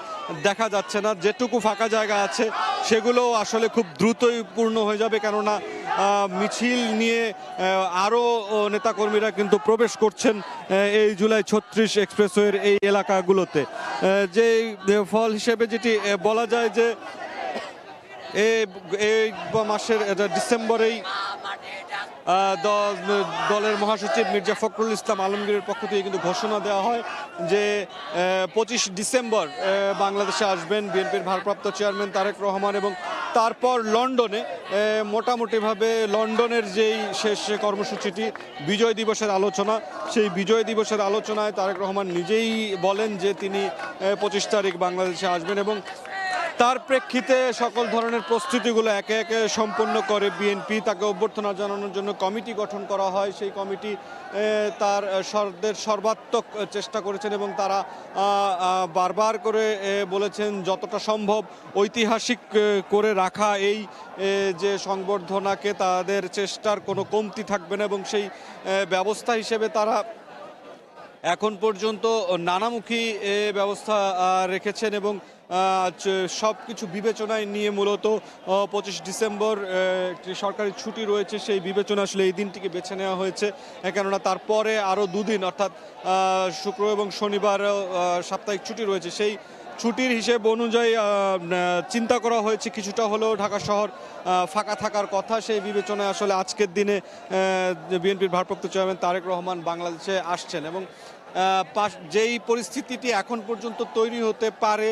দেখা যাচ্ছে না। যেটুকু ফাঁকা জায়গা আছে সেগুলো আসলে খুব দ্রুতই পূর্ণ হয়ে যাবে, কেননা মিছিল নিয়ে আরও নেতাকর্মীরা কিন্তু প্রবেশ করছেন এই জুলাই 36 এক্সপ্রেসওয়ের এই এলাকাগুলোতে। যে ফল হিসেবে যেটি বলা যায় যে এই মাসের ডিসেম্বরেই দলের মহাসচিব মির্জা ফখরুল ইসলাম আলমগীরের পক্ষ থেকে কিন্তু ঘোষণা দেওয়া হয় যে 25 ডিসেম্বর বাংলাদেশে আসবেন বিএনপির ভারপ্রাপ্ত চেয়ারম্যান তারেক রহমান এবং তারপর লন্ডনে মোটামুটিভাবে লন্ডনের যেই শেষ কর্মসূচিটি বিজয় দিবসের আলোচনা, সেই বিজয় দিবসের আলোচনায় তারেক রহমান নিজেই বলেন যে তিনি 25 তারিখ বাংলাদেশে আসবেন এবং তার প্রেক্ষিতে সকল ধরনের প্রস্তুতিগুলো একে একে সম্পন্ন করে বিএনপি। তাকে অভ্যর্থনা জানানোর জন্য কমিটি গঠন করা হয়। সেই কমিটি তার সর্বাত্মক চেষ্টা করেছেন এবং তারা বারবার করে বলেছেন যতটা সম্ভব ঐতিহাসিক করে রাখা এই যে সংবর্ধনাকে তাদের চেষ্টার কোনো কমতি থাকবে না এবং সেই ব্যবস্থা হিসেবে তারা এখন পর্যন্ত নানামুখী ব্যবস্থা রেখেছেন এবং সব কিছু বিবেচনায় নিয়ে মূলত 25 ডিসেম্বর একটি সরকারি ছুটি রয়েছে, সেই বিবেচনা আসলে এই দিনটিকে বেছে নেওয়া হয়েছে। কেননা তারপরে আরও দুদিন অর্থাৎ শুক্র এবং শনিবার সাপ্তাহিক ছুটি রয়েছে। সেই ছুটির হিসেব অনুযায়ী চিন্তা করা হয়েছে কিছুটা হলেও ঢাকা শহর ফাঁকা থাকার কথা। সেই বিবেচনায় আসলে আজকের দিনে বিএনপির ভারপ্রাপ্ত চেয়ারম্যান তারেক রহমান বাংলাদেশে আসছেন এবং যেই পরিস্থিতিটি এখন পর্যন্ত তৈরি হতে পারে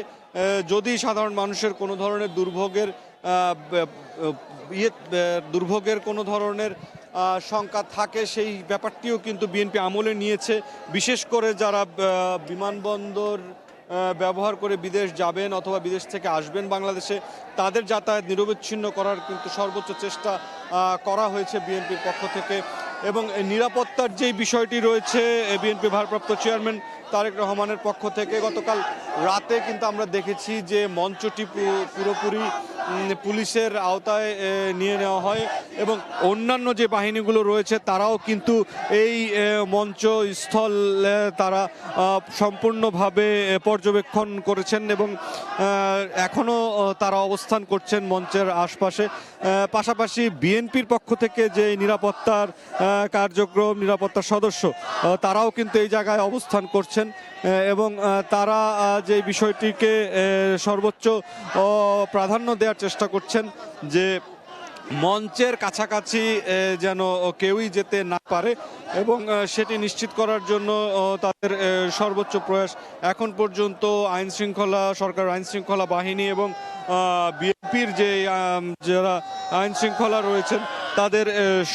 যদি সাধারণ মানুষের কোনো ধরনের দুর্ভোগের কোনো ধরনের শঙ্কা থাকে, সেই ব্যাপারটিও কিন্তু বিএনপি আমলে নিয়েছে। বিশেষ করে যারা বিমানবন্দর ব্যবহার করে বিদেশ যাবেন অথবা বিদেশ থেকে আসবেন বাংলাদেশে, তাদের যাতায়াত নিরবিচ্ছিন্ন করার কিন্তু সর্বোচ্চ চেষ্টা করা হয়েছে বিএনপির পক্ষ থেকে। এবং নিরাপত্তার যেই বিষয়টি রয়েছে বিএনপি ভারপ্রাপ্ত চেয়ারম্যান তারেক রহমানের পক্ষ থেকে গতকাল রাতে কিন্তু আমরা দেখেছি যে মঞ্চটি পুরোপুরি পুলিশের আওতায় নিয়ে নেওয়া হয় এবং অন্যান্য যে বাহিনীগুলো রয়েছে তারাও কিন্তু এই মঞ্চস্থল তারা সম্পূর্ণভাবে পর্যবেক্ষণ করেছেন এবং এখনও তারা অবস্থান করছেন মঞ্চের আশপাশে। পাশাপাশি বিএনপির পক্ষ থেকে যে নিরাপত্তার কার্যক্রম, নিরাপত্তার সদস্য তারাও কিন্তু এই জায়গায় অবস্থান করছেন এবং তারা যে বিষয়টিকে সর্বোচ্চ প্রাধান্য দেওয়ার চেষ্টা করছেন যে মঞ্চের কাছাকাছি যেন কেউই যেতে না পারে এবং সেটি নিশ্চিত করার জন্য তাদের সর্বোচ্চ প্রয়াস। এখন পর্যন্ত সরকার আইন শৃঙ্খলা বাহিনী এবং বিএনপির যে যারা আইন শৃঙ্খলা রয়েছেন তাদের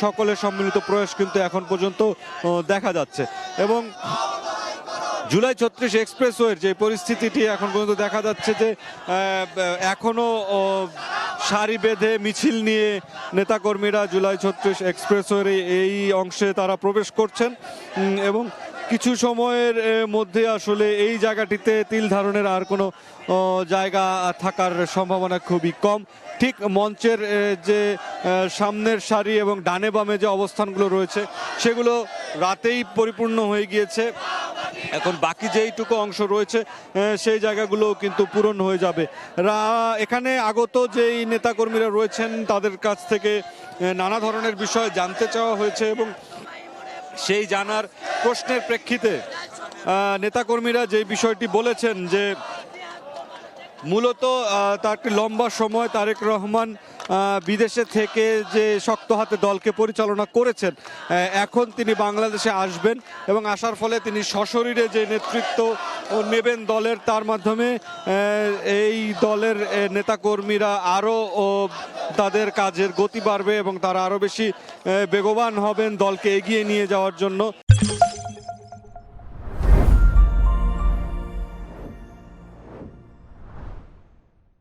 সকলের সম্মিলিত প্রয়াস কিন্তু এখন পর্যন্ত দেখা যাচ্ছে। এবং জুলাই 36 এক্সপ্রেসওয়ের যে পরিস্থিতিটি এখন পর্যন্ত দেখা যাচ্ছে যে এখনও সারি বেঁধে মিছিল নিয়ে নেতাকর্মীরা জুলাই 36 এক্সপ্রেসওয়ের এই অংশে তারা প্রবেশ করছেন এবং কিছু সময়ের মধ্যে আসলে এই জায়গাটিতে তিল ধারণের আর কোনো জায়গা থাকার সম্ভাবনা খুবই কম। ঠিক মঞ্চের যে সামনের সারি এবং ডানে বামে যে অবস্থানগুলো রয়েছে সেগুলো রাতেই পরিপূর্ণ হয়ে গিয়েছে। এখন বাকি যেইটুকু অংশ রয়েছে সেই জায়গাগুলো কিন্তু পূরণ হয়ে যাবে। এখানে আগত যেই নেতাকর্মীরা রয়েছেন তাদের কাছ থেকে নানা ধরনের বিষয় জানতে চাওয়া হয়েছে এবং সেই জানার প্রশ্নের প্রেক্ষিতে নেতাকর্মীরা যে বিষয়টি বলেছেন যে মূলত তার একটি লম্বা সময় তারেক রহমান বিদেশে থেকে যে শক্ত হাতে দলকে পরিচালনা করেছেন, এখন তিনি বাংলাদেশে আসবেন এবং আসার ফলে তিনি সশরীরে যে নেতৃত্ব নেবেন দলের, তার মাধ্যমে এই দলের নেতাকর্মীরা আরও তাদের কাজের গতি বাড়বে এবং তারা আরও বেশি বেগবান হবেন দলকে এগিয়ে নিয়ে যাওয়ার জন্য।